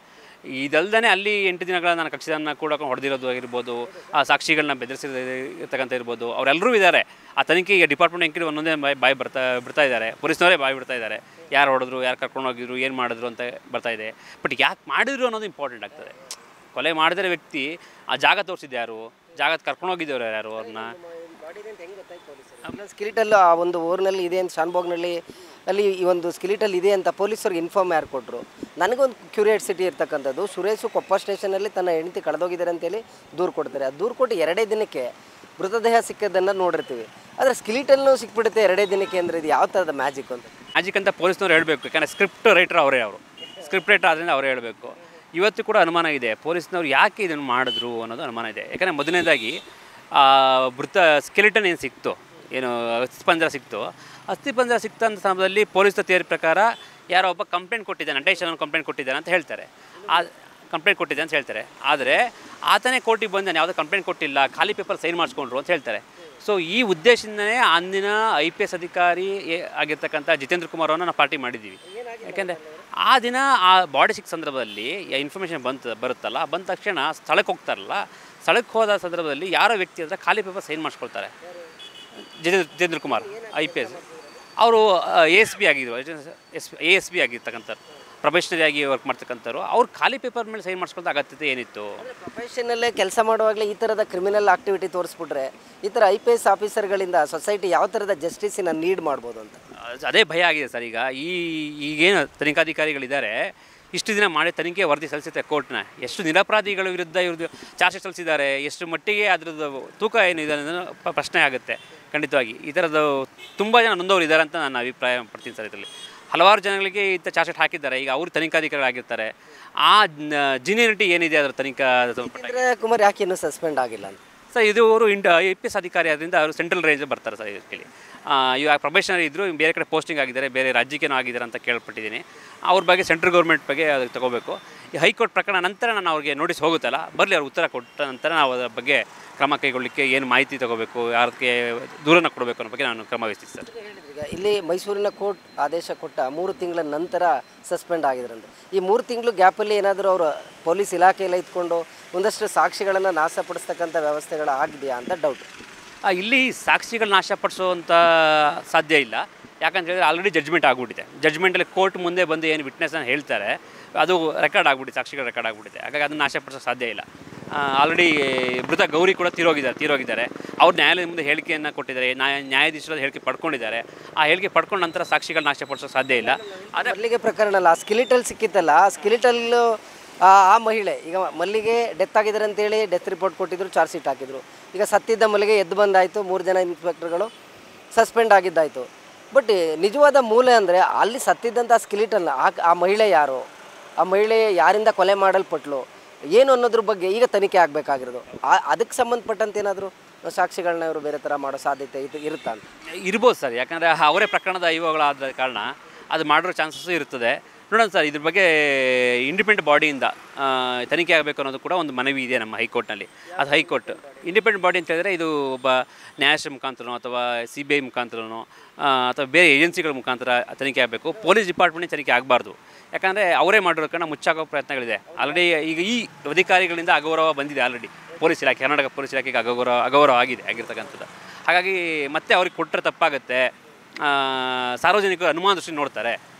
ಇದಲ್ದೇ ಅಲ್ಲಿ 8 ದಿನಗಳ ನನ್ನ ಕಕ್ಷೆಯನ್ನು ಕೂಡ ಹೊಡೆದಿರೋದು ಆಗಿರ್ಬೋದು, ಆ ಸಾಕ್ಷಿಗಳನ್ನ ಬೆದರಿಸಿರ್ತಕ್ಕಂಥ ಇರ್ಬೋದು, ಅವರೆಲ್ಲರೂ ಇದ್ದಾರೆ. ಆ ತನಿಖೆಗೆ ಡಿಪಾರ್ಟ್ಮೆಂಟ್ ಎಂಕ್ವೈರಿ ಒಂದೊಂದೇ ಬಾಯಿ ಬಿಡ್ತಾ ಇದ್ದಾರೆ. ಪೊಲೀಸ್ನವರೇ ಬಾಯಿ ಬಿಡ್ತಾ ಇದ್ದಾರೆ. ಯಾರು ಹೊಡೆದ್ರು, ಯಾರು ಕರ್ಕೊಂಡು ಹೋಗಿದ್ರು, ಏನು ಮಾಡಿದ್ರು ಅಂತ ಬರ್ತಾ ಇದೆ. ಬಟ್ ಯಾಕೆ ಮಾಡಿದ್ರು ಅನ್ನೋದು ಇಂಪಾರ್ಟೆಂಟ್ ಆಗ್ತದೆ. ಕೊಲೆ ಮಾಡಿದ್ರೆ ವ್ಯಕ್ತಿ ಆ ಜಾಗ ತೋರಿಸಿದ್ದು ಯಾರು, ಜಾಗದ ಕರ್ಕೊಂಡು ಹೋಗಿದ್ದವ್ರು ಯಾರು, ಅವ್ರನ್ನ ಸ್ಕಿಲಿಟಲ್ಲಿ ಆ ಒಂದು ಊರಿನಲ್ಲಿ ಇದೆ ಅಂತ, ಶಾನ್ಭೋಗ್ನಲ್ಲಿ ಅಲ್ಲಿ ಈ ಒಂದು ಸ್ಕಿಲಿಟಲ್ಲಿ ಇದೆ ಅಂತ ಪೊಲೀಸರಿಗೆ ಇನ್ಫಾರ್ಮ್ ಯಾರು ಕೊಟ್ಟರು? ನನಗೊಂದು ಕ್ಯೂರಿಯಾಸಿಟಿ ಇರ್ತಕ್ಕಂಥದ್ದು, ಸುರೇಶು ಕೊಪ್ಪ ಸ್ಟೇಷನಲ್ಲಿ ತನ್ನ ಹೆಂಡತಿ ಕಳೆದೋಗಿದ್ದಾರೆ ಅಂತೇಳಿ ದೂರು ಕೊಡ್ತಾರೆ. ಆ ದೂರು ಕೊಟ್ಟು 2 ದಿನಕ್ಕೆ ಮೃತದೇಹ ಸಿಕ್ಕೋದನ್ನು ನೋಡಿರ್ತೀವಿ. ಆದರೆ ಸ್ಕಿಲಿಟಲ್ಲೂ ಸಿಕ್ಬಿಡುತ್ತೆ 2 ದಿನಕ್ಕೆ ಅಂದರೆ ಇದು ಯಾವ ಥರದ ಮ್ಯಾಜಿಕ್ ಅಂತ ಪೊಲೀಸ್ನವ್ರು ಹೇಳಬೇಕು. ಯಾಕಂದರೆ ಸ್ಕ್ರಿಪ್ಟ್ ರೈಟರ್ ಅವರೇ, ಸ್ಕ್ರಿಪ್ಟ್ ರೈಟರ್ ಆದ್ದರಿಂದ ಅವರೇ ಹೇಳಬೇಕು. ಇವತ್ತು ಕೂಡ ಅನುಮಾನ ಇದೆ, ಪೊಲೀಸ್ನವ್ರು ಯಾಕೆ ಇದನ್ನು ಮಾಡಿದ್ರು ಅನ್ನೋದು ಅನುಮಾನ ಇದೆ. ಯಾಕಂದರೆ ಮೊದಲನೇದಾಗಿ ಮೃತ ಸ್ಕೆಲಿಟನ್ ಏನು ಸಿಕ್ತು, ಏನು ಅಸ್ಥಿಪಂಜರ ಸಿಕ್ತು, ಅಸ್ಥಿಪಂಜರ ಸಿಕ್ತಂಥ ಸಮಯದಲ್ಲಿ ಪೊಲೀಸ್ ಥಿಯರಿ ಪ್ರಕಾರ ಯಾರೋ ಒಬ್ಬ ಕಂಪ್ಲೇಂಟ್ ಕೊಟ್ಟಿದ್ದಾನೆ, ಅಟೆನ್ಷನ್ ಕಂಪ್ಲೇಂಟ್ ಕೊಟ್ಟಿದ್ದಾನೆ ಅಂತ ಹೇಳ್ತಾರೆ. ಕಂಪ್ಲೇಂಟ್ ಕೊಟ್ಟಿದ್ದೆ ಅಂತ ಹೇಳ್ತಾರೆ. ಆದರೆ ಆತನೇ ಕೋರ್ಟಿಗೆ ಬಂದಾನೆ, ಯಾವುದೋ ಕಂಪ್ಲೇಂಟ್ ಕೊಟ್ಟಿಲ್ಲ, ಖಾಲಿ ಪೇಪರ್ ಸೈನ್ ಮಾಡಿಸ್ಕೊಂಡ್ರು ಅಂತ ಹೇಳ್ತಾರೆ. ಸೊ ಈ ಉದ್ದೇಶದಿಂದಲೇ ಅಂದಿನ IPS ಅಧಿಕಾರಿ ಆಗಿರ್ತಕ್ಕಂಥ ಜಿತೇಂದ್ರ ಕುಮಾರ್ ಅವರನ್ನು ನಾವು ಪಾರ್ಟಿ ಮಾಡಿದ್ದೀವಿ. ಯಾಕೆಂದರೆ ಆ ದಿನ ಆ ಬಾಡಿ ಸಿಕ್ಕ ಸಂದರ್ಭದಲ್ಲಿ ಇನ್ಫಾರ್ಮೇಷನ್ ಬರುತ್ತಲ್ಲ, ಬಂದ ತಕ್ಷಣ ಸ್ಥಳಕ್ಕೆ ಹೋಗ್ತಾರಲ್ಲ, ಸ್ಥಳಕ್ಕೆ ಹೋದ ಸಂದರ್ಭದಲ್ಲಿ ಯಾರೋ ವ್ಯಕ್ತಿ ಅಂದರೆ ಖಾಲಿ ಪೇಪರ್ ಸೈನ್ ಮಾಡಿಸ್ಕೊಳ್ತಾರೆ. ಜಿತೇಂದ್ರ ಕುಮಾರ್ IPS ಅವರು ASP ಆಗಿದ್ರು, ASP ಆಗಿರ್ತಕ್ಕಂಥವ್ರು. ಪ್ರೊಫೆಷ್ನಲಿ ಆಗಿ ವರ್ಕ್ ಮಾಡ್ತಕ್ಕಂಥವ್ರು ಅವ್ರು ಖಾಲಿ ಪೇಪರ್ ಮೇಲೆ ಸೈನ್ ಮಾಡಿಸ್ಕೊಳ್ಳೋ ಅಗತ್ಯತೆ ಏನಿತ್ತು? ಪ್ರೊಫೆಷನಲ್ಲೇ ಕೆಲಸ ಮಾಡುವಾಗಲೇ ಈ ಥರದ ಕ್ರಿಮಿನಲ್ ಆಕ್ಟಿವಿಟಿ ತೋರಿಸ್ಬಿಟ್ರೆ ಈ ಥರ IPS ಆಫೀಸರ್ಗಳಿಂದ ಸೊಸೈಟಿ ಯಾವ ಥರದ ಜಸ್ಟಿಸಿನ ನೀಡ್ ಮಾಡ್ಬೋದು ಅಂತ ಅದೇ ಭಯ ಆಗಿದೆ ಸರ್. ಈಗೇನು ತನಿಖಾಧಿಕಾರಿಗಳಿದ್ದಾರೆ, ಇಷ್ಟು ದಿನ ಮಾಡಿ ತನಿಖೆ ವರದಿ ಸಲ್ಲಿಸುತ್ತೆ ಕೋರ್ಟ್ನ, ಎಷ್ಟು ನಿರಪರಾಧಿಗಳ ವಿರುದ್ಧ ಇವ್ರದ್ದು ಚಾರ್ಜ್ ಶೀಟ್ ಸಲ್ಲಿಸಿದ್ದಾರೆ, ಎಷ್ಟು ಮಟ್ಟಿಗೆ ಅದರದ್ದು ತೂಕ ಏನಿದೆ ಅನ್ನೋದು ಪ್ರಶ್ನೆ ಆಗುತ್ತೆ. ಖಂಡಿತವಾಗಿ ಈ ಥರದ್ದು ತುಂಬ ಜನ ನೊಂದವರು ಇದ್ದಾರೆ ಅಂತ ನಾನು ಅಭಿಪ್ರಾಯ ಪಡ್ತೀನಿ ಸರ್. ಇದರಲ್ಲಿ ಹಲವಾರು ಜನಗಳಿಗೆ ಇಂಥ ಚಾರ್ಜ್ ಶೀಟ್ ಹಾಕಿದ್ದಾರೆ. ಈಗ ಅವರು ತನಿಖಾಧಿಕಾರಿಗಳಾಗಿರ್ತಾರೆ, ಆ ಜಿನ್ಯೂನಿಟಿ ಏನಿದೆ ಅದರ ತನಿಖಾ ಕುಮಾರ್ ಯಾಕೆ ಇನ್ನೂ ಸಸ್ಪೆಂಡ್ ಆಗಿಲ್ಲ ಅಂತ ಸರ್? ಇದು ಅವರು IPS ಅಧಿಕಾರಿ ಆದ್ದರಿಂದ ಅವರು ಸೆಂಟ್ರಲ್ ರೇಂಜ್ ಬರ್ತಾರೆ ಸರ್. ಇದಕ್ಕೆ ಇವಾಗ ಪ್ರೊಫೆಷನರಿ ಇದ್ದರು, ಬೇರೆ ಕಡೆ ಪೋಸ್ಟಿಂಗ್ ಆಗಿದ್ದಾರೆ, ಬೇರೆ ರಾಜ್ಯಕ್ಕೇನೋ ಆಗಿದ್ದಾರೆ ಅಂತ ಕೇಳ್ಪಟ್ಟಿದ್ದೀನಿ. ಅವ್ರ ಬಗ್ಗೆ ಸೆಂಟ್ರಲ್ ಗೌರ್ಮೆಂಟ್ ಬಗ್ಗೆ ಅದಕ್ಕೆ ತೊಗೋಬೇಕು. ಈ ಹೈಕೋರ್ಟ್ ಪ್ರಕರಣ ನಂತರ ನಾನು ಅವ್ರಿಗೆ ನೋಟಿಸ್ ಹೋಗುತ್ತಲ್ಲ, ಬರಲಿ ಅವ್ರು ಉತ್ತರ ಕೊಟ್ಟ ನಂತರ ನಾವು ಅದರ ಬಗ್ಗೆ ಕ್ರಮ ಕೈಗೊಳ್ಳಲಿಕ್ಕೆ ಏನು ಮಾಹಿತಿ ತೊಗೋಬೇಕು, ಯಾರಿಗೆ ದೂರನ ಕೊಡಬೇಕು ಅನ್ನೋ ಬಗ್ಗೆ ನಾನು ಕ್ರಮ ವಹಿಸ್ತೀನಿ ಸರ್. ಈಗ ಇಲ್ಲಿ ಮೈಸೂರಿನ ಕೋರ್ಟ್ ಆದೇಶ ಕೊಟ್ಟ 3 ತಿಂಗಳ ನಂತರ ಸಸ್ಪೆಂಡ್ ಆಗಿದ್ರಂತೆ. ಈ 3 ತಿಂಗಳು ಗ್ಯಾಪಲ್ಲಿ ಏನಾದರೂ ಅವರು ಪೊಲೀಸ್ ಇಲಾಖೆಯಲ್ಲ ಇದ್ಕೊಂಡು ಒಂದಷ್ಟು ಸಾಕ್ಷಿಗಳನ್ನು ನಾಶಪಡಿಸ್ತಕ್ಕಂಥ ವ್ಯವಸ್ಥೆಗಳು ಆಗಿದೆಯಾ ಅಂತ ಡೌಟ್. ಇಲ್ಲಿ ಸಾಕ್ಷಿಗಳು ನಾಶಪಡಿಸುವಂಥ ಸಾಧ್ಯ ಇಲ್ಲ. ಯಾಕಂತ ಹೇಳಿದ್ರೆ ಆಲ್ರೆಡಿ ಜಡ್ಜ್ಮೆಂಟ್ ಆಗಿಬಿಟ್ಟಿದೆ. ಜಡ್ಜ್ಮೆಂಟಲ್ಲಿ ಕೋರ್ಟ್ ಮುಂದೆ ಬಂದು ಏನು ವಿಟ್ನೆಸ್ನ ಹೇಳ್ತಾರೆ ಅದು ರೆಕಾರ್ಡ್ ಆಗಿಬಿಟ್ಟಿದೆ, ಸಾಕ್ಷಿಗಳು ರೆಕಾರ್ಡ್ ಆಗಿಬಿಟ್ಟಿದೆ. ಹಾಗಾಗಿ ಅದನ್ನು ನಾಶಪಡಿಸೋ ಸಾಧ್ಯ ಇಲ್ಲ. ಆಲ್ರೆಡಿ ಮೃತ ಗೌರಿ ಕೂಡ ತೀರೋಗಿದ್ದಾರೆ. ಅವ್ರು ನ್ಯಾಯಾಲಯದ ಮುಂದೆ ಹೇಳಿಕೆಯನ್ನು ಕೊಟ್ಟಿದ್ದಾರೆ, ನ್ಯಾಯಾಧೀಶರ ಹೇಳಿಕೆ ಪಡ್ಕೊಂಡಿದ್ದಾರೆ. ಆ ಹೇಳಿಕೆ ಪಡ್ಕೊಂಡ ನಂತರ ಸಾಕ್ಷಿಗಳು ನಾಶಪಡಿಸೋ ಸಾಧ್ಯ ಇಲ್ಲ. ಆದರೆ ಮಲ್ಲಿಗೆ ಪ್ರಕರಣ ಅಲ್ಲ, ಸ್ಕಿಲಿಟಲ್ ಸಿಕ್ಕಿತ್ತಲ್ಲ, ಆ ಸ್ಕಿಲಿಟಲ್ಲು ಆ ಮಹಿಳೆ ಈಗ ಮಲ್ಲಿಗೆ ಡೆತ್ ಆಗಿದ್ದಾರೆ ಅಂತೇಳಿ ಡೆತ್ ರಿಪೋರ್ಟ್ ಕೊಟ್ಟಿದ್ರು, ಚಾರ್ಜ್ ಶೀಟ್ ಹಾಕಿದ್ರು. ಈಗ ಸತ್ತಿದ್ದ ಮಲ್ಲಿಗೆ ಎದ್ದು ಬಂದಾಯಿತು, 3 ಜನ ಇನ್ಸ್ಪೆಕ್ಟರ್ಗಳು ಸಸ್ಪೆಂಡ್ ಆಗಿದ್ದಾಯಿತು. ಬಟ್ ನಿಜವಾದ ಮೂಲ ಅಂದರೆ ಅಲ್ಲಿ ಸತ್ತಿದ್ದಂಥ ಸ್ಕಿಲಿಟಲ್ನ ಆ ಮಹಿಳೆ ಯಾರು, ಆ ಮಹಿಳೆ ಯಾರಿಂದ ಕೊಲೆ ಮಾಡಲ್ಪಟ್ಲು ಏನು ಅನ್ನೋದ್ರ ಬಗ್ಗೆ ಈಗ ತನಿಖೆ ಆಗಬೇಕಾಗಿರೋದು. ಅದಕ್ಕೆ ಸಂಬಂಧಪಟ್ಟಂತೆ ಏನಾದರೂ ಸಾಕ್ಷಿಗಳನ್ನ ಇವರು ಬೇರೆ ಥರ ಮಾಡೋ ಸಾಧ್ಯತೆ ಇರುತ್ತಾ ಅಂತ? ಇರ್ಬೋದು ಸರ್. ಯಾಕಂದರೆ ಅವರೇ ಪ್ರಕರಣದ ಐವಗಳಾದ ಕಾರಣ ಅದು ಮಾಡಿರೋ ಚಾನ್ಸಸ್ಸು ಇರ್ತದೆ. ನೋಡೋಣ ಸರ್, ಇದ್ರ ಬಗ್ಗೆ ಇಂಡಿಪೆಂಡೆಂಟ್ ಬಾಡಿಯಿಂದ ತನಿಖೆ ಆಗಬೇಕು ಅನ್ನೋದು ಕೂಡ ಒಂದು ಮನವಿ ಇದೆ ನಮ್ಮ ಹೈಕೋರ್ಟ್ನಲ್ಲಿ. ಅದು ಹೈಕೋರ್ಟ್ ಇಂಡಿಪೆಂಡೆಂಟ್ ಬಾಡಿ ಅಂತ ಹೇಳಿದ್ರೆ ಇದು ಒಬ್ಬ ನ್ಯಾಯಾಧೀಶ ಮುಖಾಂತರನೋ ಅಥವಾ CBI ಮುಖಾಂತರನೋ ಅಥವಾ ಬೇರೆ ಏಜೆನ್ಸಿಗಳ ಮುಖಾಂತರ ತನಿಖೆ ಆಗಬೇಕು. ಪೊಲೀಸ್ ಡಿಪಾರ್ಟ್ಮೆಂಟ್ ತನಿಖೆ ಆಗಬಾರ್ದು. ಯಾಕಂದರೆ ಅವರೇ ಮಾಡಿರೋ ಕಾರಣ ಮುಚ್ಚಾಕೋ ಪ್ರಯತ್ನಗಳಿದೆ. ಆಲ್ರೆಡಿ ಈಗ ಈ ಅಧಿಕಾರಿಗಳಿಂದ ಅಗೌರವ ಬಂದಿದೆ. ಆಲ್ರೆಡಿ ಪೊಲೀಸ್ ಇಲಾಖೆ, ಕರ್ನಾಟಕ ಪೊಲೀಸ್ ಇಲಾಖೆಗೆ ಅಗೌರವ ಆಗಿರ್ತಕ್ಕಂಥದ್ದು. ಹಾಗಾಗಿ ಮತ್ತೆ ಅವ್ರಿಗೆ ಕೊಟ್ಟರೆ ತಪ್ಪಾಗುತ್ತೆ, ಸಾರ್ವಜನಿಕರು ಅನುಮಾನ ದೃಷ್ಟಿ ನೋಡ್ತಾರೆ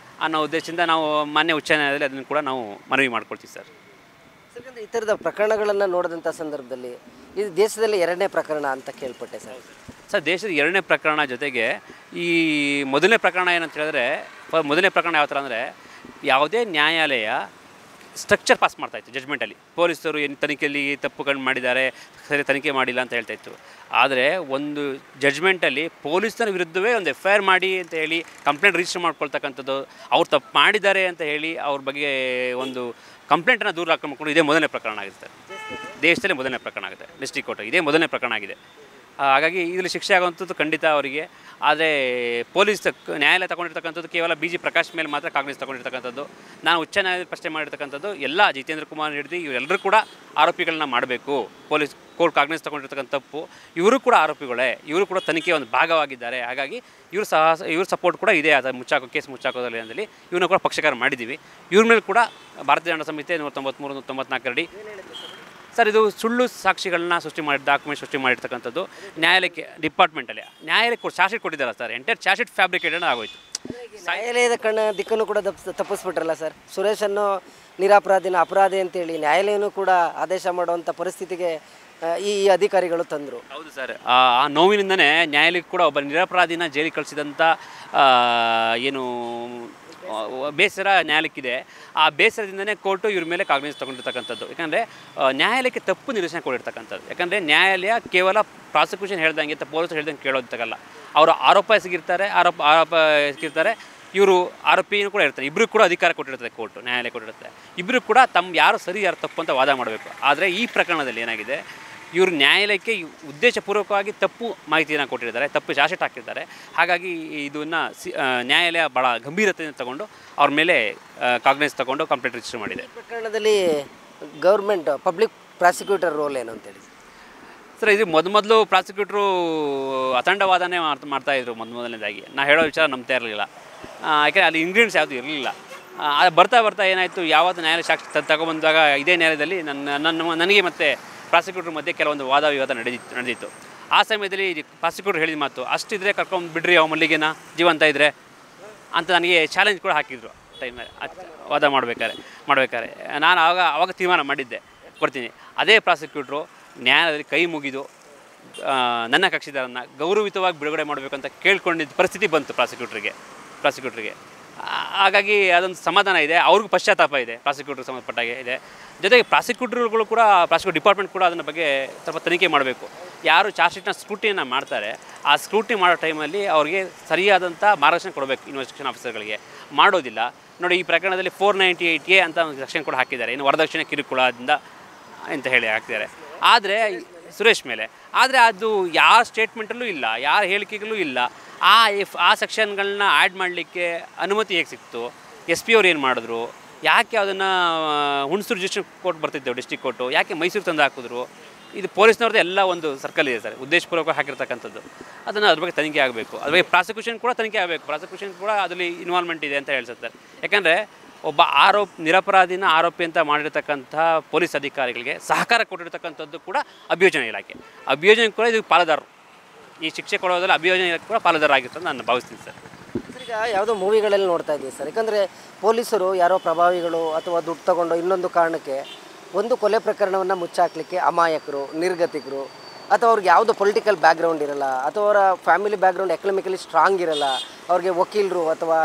ಅನ್ನೋ ಉದ್ದೇಶದಿಂದ ನಾವು ಮಾನ್ಯ ಉಚ್ಚ ನ್ಯಾಯಾಲಯದಲ್ಲಿ ಅದನ್ನು ಕೂಡ ನಾವು ಮನವಿ ಮಾಡ್ಕೊಳ್ತೀವಿ ಸರ್. ಯಾಕಂದರೆ ಈ ಥರದ ಪ್ರಕರಣಗಳನ್ನು ನೋಡಿದಂಥ ಸಂದರ್ಭದಲ್ಲಿ ಇದು ದೇಶದಲ್ಲಿ 2ನೇ ಪ್ರಕರಣ ಅಂತ ಕೇಳ್ಪಟ್ಟೆ ಸರ್. ದೇಶದ 2ನೇ ಪ್ರಕರಣ ಜೊತೆಗೆ ಈ ಮೊದಲನೇ ಪ್ರಕರಣ ಏನಂತ ಹೇಳಿದ್ರೆ, ಮೊದಲನೇ ಪ್ರಕರಣ ಯಾವ ಥರ ಅಂದರೆ ಯಾವುದೇ ನ್ಯಾಯಾಲಯ ಸ್ಟ್ರಕ್ಚರ್ ಪಾಸ್ ಮಾಡ್ತಾಯಿತ್ತು ಜಡ್ಜ್ಮೆಂಟಲ್ಲಿ. ಪೊಲೀಸರು ಏನು ತನಿಖೆಯಲ್ಲಿ ತಪ್ಪು ಕಂಡು ಮಾಡಿದ್ದಾರೆ, ಸರಿ ತನಿಖೆ ಮಾಡಿಲ್ಲ ಅಂತ ಹೇಳ್ತಾಯಿತ್ತು. ಆದರೆ ಒಂದು ಜಡ್ಜ್ಮೆಂಟಲ್ಲಿ ಪೊಲೀಸರ ವಿರುದ್ಧವೇ ಒಂದು FIR ಮಾಡಿ ಅಂತ ಹೇಳಿ ಕಂಪ್ಲೇಂಟ್ ರಿಜಿಸ್ಟರ್ ಮಾಡ್ಕೊಳ್ತಕ್ಕಂಥದ್ದು, ಅವ್ರು ತಪ್ಪು ಮಾಡಿದ್ದಾರೆ ಅಂತ ಹೇಳಿ ಅವ್ರ ಬಗ್ಗೆ ಒಂದು ಕಂಪ್ಲೇಂಟನ್ನು ದೂರ ಹಾಕೊಂಡು ಇದೇ ಮೊದಲನೇ ಪ್ರಕರಣ ಆಗಿದೆ ಸರ್. ದೇಶದಲ್ಲೇ ಮೊದಲನೇ ಪ್ರಕರಣ ಆಗುತ್ತೆ ಡಿಸ್ಟ್ರಿಕ್ಟ್ ಕೋರ್ಟ್, ಇದೇ ಮೊದಲನೇ ಪ್ರಕರಣ ಆಗಿದೆ. ಹಾಗಾಗಿ ಇದರಲ್ಲಿ ಶಿಕ್ಷೆ ಆಗುವಂಥದ್ದು ಖಂಡಿತ ಅವರಿಗೆ. ಆದರೆ ಪೊಲೀಸ್ ನ್ಯಾಯಾಲಯ ತಗೊಂಡಿರ್ತಕ್ಕಂಥದ್ದು ಕೇವಲ BG ಪ್ರಕಾಶ್ ಮೇಲೆ ಮಾತ್ರ ಕಾಂಗ್ರೆಸ್ ತಗೊಂಡಿರ್ತಕ್ಕಂಥದ್ದು. ನಾನು ಉಚ್ಚ ನ್ಯಾಯಾಲಯ ಪ್ರಶ್ನೆ ಮಾಡಿರ್ತಕ್ಕಂಥದ್ದು ಎಲ್ಲ ಜಿತೇಂದ್ರ ಕುಮಾರ್ ಹಿಡಿದು ಇವರೆಲ್ಲರೂ ಕೂಡ ಆರೋಪಿಗಳನ್ನ ಮಾಡಬೇಕು. ಪೊಲೀಸ್ ಕೋರ್ಟ್ ಕಾಂಗ್ರೆಸ್ ತಗೊಂಡಿರ್ತಕ್ಕಂಥ ತಪ್ಪು, ಇವರು ಕೂಡ ಆರೋಪಿಗಳೇ, ಇವರು ಕೂಡ ತನಿಖೆಯ ಒಂದು ಭಾಗವಾಗಿದ್ದಾರೆ. ಹಾಗಾಗಿ ಇವ್ರ ಸಪೋರ್ಟ್ ಕೂಡ ಇದೆ. ಅದು ಕೇಸ್ ಮುಚ್ಚಾಕೋದಲ್ಲಿ ಅಂದಲ್ಲಿ ಇವ್ರನ್ನ ಕೂಡ ಪಕ್ಷಕಾರ ಮಾಡಿದ್ದೀವಿ. ಇವ್ರ ಮೇಲೆ ಕೂಡ ಭಾರತೀಯ ದಂಡ ಸಂಹಿತೆ 193, 194 ಅಡಿ ಸರ್ ಇದು ಸುಳ್ಳು ಸಾಕ್ಷಿಗಳನ್ನ ಡಾಕ್ಯುಮೆಂಟ್ ಸೃಷ್ಟಿ ಮಾಡಿರ್ತಕ್ಕಂಥದ್ದು. ನ್ಯಾಯಾಲಯಕ್ಕೆ ಡಿಪಾರ್ಟ್ಮೆಂಟಲ್ಲಿ ನ್ಯಾಯಾಲಯಕ್ಕೆ ಚಾರ್ಜ್ ಶೀಟ್ ಕೊಟ್ಟಿದ್ದಾರೆ sir. Entire charge sheet fabricated ಆಗೋಯ್ತು. ನ್ಯಾಯಾಲಯದ ದಿಕ್ಕನ್ನು ಕೂಡ ತಪ್ಪಿಸ್ಬಿಟ್ರಲ್ಲ ಸರ್. ಸುರೇಶನ್ನು ನಿರಪರಾಧಿನ ಅಪರಾಧಿ ಅಂತೇಳಿ ನ್ಯಾಯಾಲಯನೂ ಕೂಡ ಆದೇಶ ಮಾಡುವಂಥ ಪರಿಸ್ಥಿತಿಗೆ ಈ ಅಧಿಕಾರಿಗಳು ತಂದರು. ಹೌದು ಸರ್. ಆ ನೋವಿನಿಂದನೇ ನ್ಯಾಯಾಲಯಕ್ಕೆ ಕೂಡ ಒಬ್ಬ ನಿರಪರಾಧಿನ ಜೈಲಿಗೆ ಕಳಿಸಿದಂಥ ಏನು ಬೇಸರ ನ್ಯಾಯಾಲಯಕ್ಕಿದೆ. ಆ ಬೇಸರದಿಂದನೇ ಕೋರ್ಟು ಇವ್ರ ಮೇಲೆ ಕಾಗ್ನಿಸ್ ತಗೊಂಡಿರ್ತಕ್ಕಂಥದ್ದು. ಯಾಕಂದರೆ ನ್ಯಾಯಾಲಯಕ್ಕೆ ತಪ್ಪು ನಿರ್ದೇಶನ ಕೊಡಿರ್ತಕ್ಕಂಥದ್ದು. ಯಾಕಂದರೆ ನ್ಯಾಯಾಲಯ ಕೇವಲ ಪ್ರಾಸಿಕ್ಯೂಷನ್ ಹೇಳ್ದಂಗೆ ಪೊಲೀಸರು ಹೇಳ್ದಂಗೆ ಕೇಳೋದಕ್ಕಾಗಲ್ಲ. ಅವರು ಆರೋಪ ಎಸಗಿರ್ತಾರೆ, ಆರೋಪ ಎಸಗಿರ್ತಾರೆ, ಇವರು ಆರೋಪಿನೂ ಕೂಡ ಇರ್ತಾರೆ. ಇಬ್ಬರು ಕೂಡ ಅಧಿಕಾರ ಕೊಟ್ಟಿರ್ತದೆ ಕೋರ್ಟು, ನ್ಯಾಯಾಲಯ ಕೊಟ್ಟಿರುತ್ತೆ. ಇಬ್ಬರು ಕೂಡ ಯಾರು ಸರಿ ಯಾರು ತಪ್ಪು ಅಂತ ವಾದ ಮಾಡಬೇಕು. ಆದರೆ ಈ ಪ್ರಕರಣದಲ್ಲಿ ಏನಾಗಿದೆ, ಇವರು ನ್ಯಾಯಾಲಯಕ್ಕೆ ಉದ್ದೇಶಪೂರ್ವಕವಾಗಿ ತಪ್ಪು ಮಾಹಿತಿಯನ್ನು ಕೊಟ್ಟಿರ್ತಾರೆ, ತಪ್ಪು ಚಾರ್ಜ್ ಶೀಟ್ ಹಾಕಿರ್ತಾರೆ. ಹಾಗಾಗಿ ಇದನ್ನು ನ್ಯಾಯಾಲಯ ಭಾಳ ಗಂಭೀರತೆಯನ್ನು ತಗೊಂಡು ಅವ್ರ ಮೇಲೆ ಕಾಗ್ನೈಸ್ ತಗೊಂಡು ಕಂಪ್ಲೇಂಟ್ ರಿಜಿಸ್ಟರ್ ಮಾಡಿದೆ. ಈ ಪ್ರಕರಣದಲ್ಲಿ ಗೌರ್ಮೆಂಟ್ ಪಬ್ಲಿಕ್ ಪ್ರಾಸಿಕ್ಯೂಟರ್ ರೋಲ್ ಏನು ಅಂತೇಳಿ ಸರ್, ಇದು ಮೊದಲು ಪ್ರಾಸಿಕ್ಯೂಟ್ರು ಅತಂಡವಾದನೇ ಮಾಡ್ತಾಯಿದ್ರು. ಮೊದಲನೇದಾಗಿ ನಾ ಹೇಳೋ ವಿಚಾರ ನಂಬ್ತಾ ಇರಲಿಲ್ಲ. ಯಾಕೆಂದರೆ ಅಲ್ಲಿ ಇಂಗ್ರೀಡಿಯೆಂಟ್ಸ್ ಯಾವುದು ಇರಲಿಲ್ಲ. ಬರ್ತಾ ಏನಾಯಿತು, ಯಾವತ್ತು ನ್ಯಾಯಾಲಯ ಸಾಕ್ಷಿ ತಗೊಬಂದಾಗ ಇದೇ ನ್ಯಾಯಾಲಯದಲ್ಲಿ ನನಗೆ ಮತ್ತು ಪ್ರಾಸಿಕ್ಯೂಟ್ರ್ ಮಧ್ಯೆ ಕೆಲವೊಂದು ವಾದ ವಿವಾದ ನಡೆದಿತ್ತು. ಆ ಸಮಯದಲ್ಲಿ ಪ್ರಾಸಿಕ್ಯೂಟ್ರ್ ಹೇಳಿದ ಮಾತು, ಅಷ್ಟಿದ್ರೆ ಕರ್ಕೊಂಡು ಬಿಡ್ರಿ ಅವ ಮಲ್ಲಿಗೆನ ಜೀವಂತ ಇದ್ದರೆ ಅಂತ ನನಗೆ ಚಾಲೆಂಜ್ ಕೂಡ ಹಾಕಿದ್ರು. ಟೈಮಲ್ಲಿ ವಾದ ಮಾಡಬೇಕಾದ್ರೆ ನಾನು ಆವಾಗ ತೀರ್ಮಾನ ಮಾಡಿದ್ದೆ, ಕೊಡ್ತೀನಿ. ಅದೇ ಪ್ರಾಸಿಕ್ಯೂಟ್ರು ನ್ಯಾಯಾಲಯದಲ್ಲಿ ಕೈ ಮುಗಿದು ನನ್ನ ಕಕ್ಷಿದಾರನ್ನು ಗೌರವಿತವಾಗಿ ಬಿಡುಗಡೆ ಮಾಡಬೇಕಂತ ಕೇಳ್ಕೊಂಡಿದ್ದ ಪರಿಸ್ಥಿತಿ ಬಂತು ಪ್ರಾಸಿಕ್ಯೂಟ್ರಿಗೆ. ಹಾಗಾಗಿ ಅದೊಂದು ಸಮಾಧಾನ ಇದೆ, ಅವ್ರಿಗೂ ಪಶ್ಚಾತ್ತಾಪ ಇದೆ, ಪ್ರಾಸಿಕ್ಯೂಟ್ರಿಗೆ ಸಂಬಂಧಪಟ್ಟಾಗೆ ಇದೆ. ಜೊತೆಗೆ ಪ್ರಾಸಿಕ್ಯೂಟರ್ಗಳು ಕೂಡ, ಪ್ರಾಸಿಕ್ಯೂಟ್ ಡಿಪಾರ್ಟ್ಮೆಂಟ್ ಕೂಡ ಅದನ್ನ ಬಗ್ಗೆ ಸ್ವಲ್ಪ ತನಿಖೆ ಮಾಡಬೇಕು. ಯಾರು ಚಾರ್ಜ್ ಶೀಟ್ನ ಸ್ಕ್ರೂಟಿಯನ್ನು ಮಾಡ್ತಾರೆ, ಆ ಸ್ಕ್ರೂಟಿ ಮಾಡೋ ಟೈಮಲ್ಲಿ ಅವ್ರಿಗೆ ಸರಿಯಾದಂಥ ಮಾರ್ಗದರ್ಶನ ಕೊಡಬೇಕು ಇನ್ವೆಸ್ಟಿಗೇಷನ್ ಆಫೀಸರ್ಗಳಿಗೆ. ಮಾಡೋದಿಲ್ಲ. ನೋಡಿ, ಈ ಪ್ರಕರಣದಲ್ಲಿ 498A ಅಂತ ಒಂದು ಸೆಕ್ಷನ್ ಕೂಡ ಹಾಕಿದ್ದಾರೆ, ಇನ್ನು ವರದಕ್ಷಿಣೆ ಕಿರುಕುಳದಿಂದ ಅಂತ ಹೇಳಿ ಹಾಕ್ತಿದ್ದಾರೆ. ಆದರೆ ಸುರೇಶ್ ಮೇಲೆ ಅದು ಯಾರ ಸ್ಟೇಟ್ಮೆಂಟಲ್ಲೂ ಇಲ್ಲ, ಯಾರ ಹೇಳಿಕೆಗಳೂ ಇಲ್ಲ. ಆ ಸೆಕ್ಷನ್ಗಳನ್ನ ಆ್ಯಡ್ ಮಾಡಲಿಕ್ಕೆ ಅನುಮತಿ ಹೇಗೆ ಸಿಕ್ತು? SP ಅವ್ರು ಏನು ಮಾಡಿದ್ರು? ಯಾಕೆ ಅದನ್ನು ಹುಣಸೂರು ಡಿಸ್ಟ್ರಿಕ್ಟ್ ಕೋರ್ಟ್ ಬರ್ತಿದ್ದೆವು, ಡಿಸ್ಟ್ರಿಕ್ಟ್ ಕೋರ್ಟು ಯಾಕೆ ಮೈಸೂರು ತಂದು ಹಾಕಿದ್ರು? ಇದು ಪೊಲೀಸ್ನವ್ರದ್ದು ಎಲ್ಲ ಒಂದು ಸರ್ಕಲ್ ಇದೆ ಸರ್, ಉದ್ದೇಶಪೂರ್ವಕ ಹಾಕಿರ್ತಕ್ಕಂಥದ್ದು. ಅದ್ರ ಬಗ್ಗೆ ತನಿಖೆ ಆಗಬೇಕು. ಅದ್ರ ಬಗ್ಗೆ ಪ್ರಾಸಿಕ್ಯೂಷನ್ ಕೂಡ ತನಿಖೆ ಆಗಬೇಕು. ಪ್ರಾಸಿಕ್ಯೂಷನ್ ಕೂಡ ಅದರಲ್ಲಿ ಇನ್ವಾಲ್ವ್ಮೆಂಟ್ ಇದೆ ಅಂತ ಹೇಳ್ಸುತ್ತಾರೆ. ಯಾಕಂದರೆ ಒಬ್ಬ ನಿರಪರಾಧಿನ ಆರೋಪಿ ಅಂತ ಮಾಡಿರ್ತಕ್ಕಂಥ ಪೊಲೀಸ್ ಅಧಿಕಾರಿಗಳಿಗೆ ಸಹಕಾರ ಕೊಟ್ಟಿರ್ತಕ್ಕಂಥದ್ದು ಕೂಡ ಅಭಿಯೋಜನೆ ಇಲಾಖೆ ಕೂಡ ಇದು ಪಾಲುದಾರರು. ಈ ಶಿಕ್ಷೆ ಕೊಡೋದ್ರಲ್ಲಿ ಅಭಿಯೋಜನೆ ಇಲಾಖೆ ಕೂಡ ಪಾಲುದಾರರಾಗಿರ್ತದೆ ನಾನು ಭಾವಿಸ್ತೀನಿ ಸರ್. ಈಗ ಯಾವುದೋ ಮೂವಿಗಳಲ್ಲಿ ನೋಡ್ತಾ ಇದ್ದೀವಿ ಸರ್, ಯಾಕಂದರೆ ಪೊಲೀಸರು ಯಾರೋ ಪ್ರಭಾವಿಗಳು ಅಥವಾ ದುಡ್ಡು ತಗೊಂಡು ಇನ್ನೊಂದು ಕಾರಣಕ್ಕೆ ಒಂದು ಕೊಲೆ ಪ್ರಕರಣವನ್ನು ಮುಚ್ಚಾಕಲಿಕ್ಕೆ ಅಮಾಯಕರು, ನಿರ್ಗತಿಕರು, ಅಥವಾ ಅವ್ರಿಗೆ ಯಾವುದೋ ಪೊಲಿಟಿಕಲ್ ಬ್ಯಾಕ್ಗ್ರೌಂಡ್ ಇರಲ್ಲ, ಅಥವಾ ಅವರ ಫ್ಯಾಮಿಲಿ ಬ್ಯಾಕ್ಗ್ರೌಂಡ್ ಎಕನಾಮಿಕಲಿ ಸ್ಟ್ರಾಂಗ್ ಇರಲ್ಲ, ಅವ್ರಿಗೆ ವಕೀಲರು ಅಥವಾ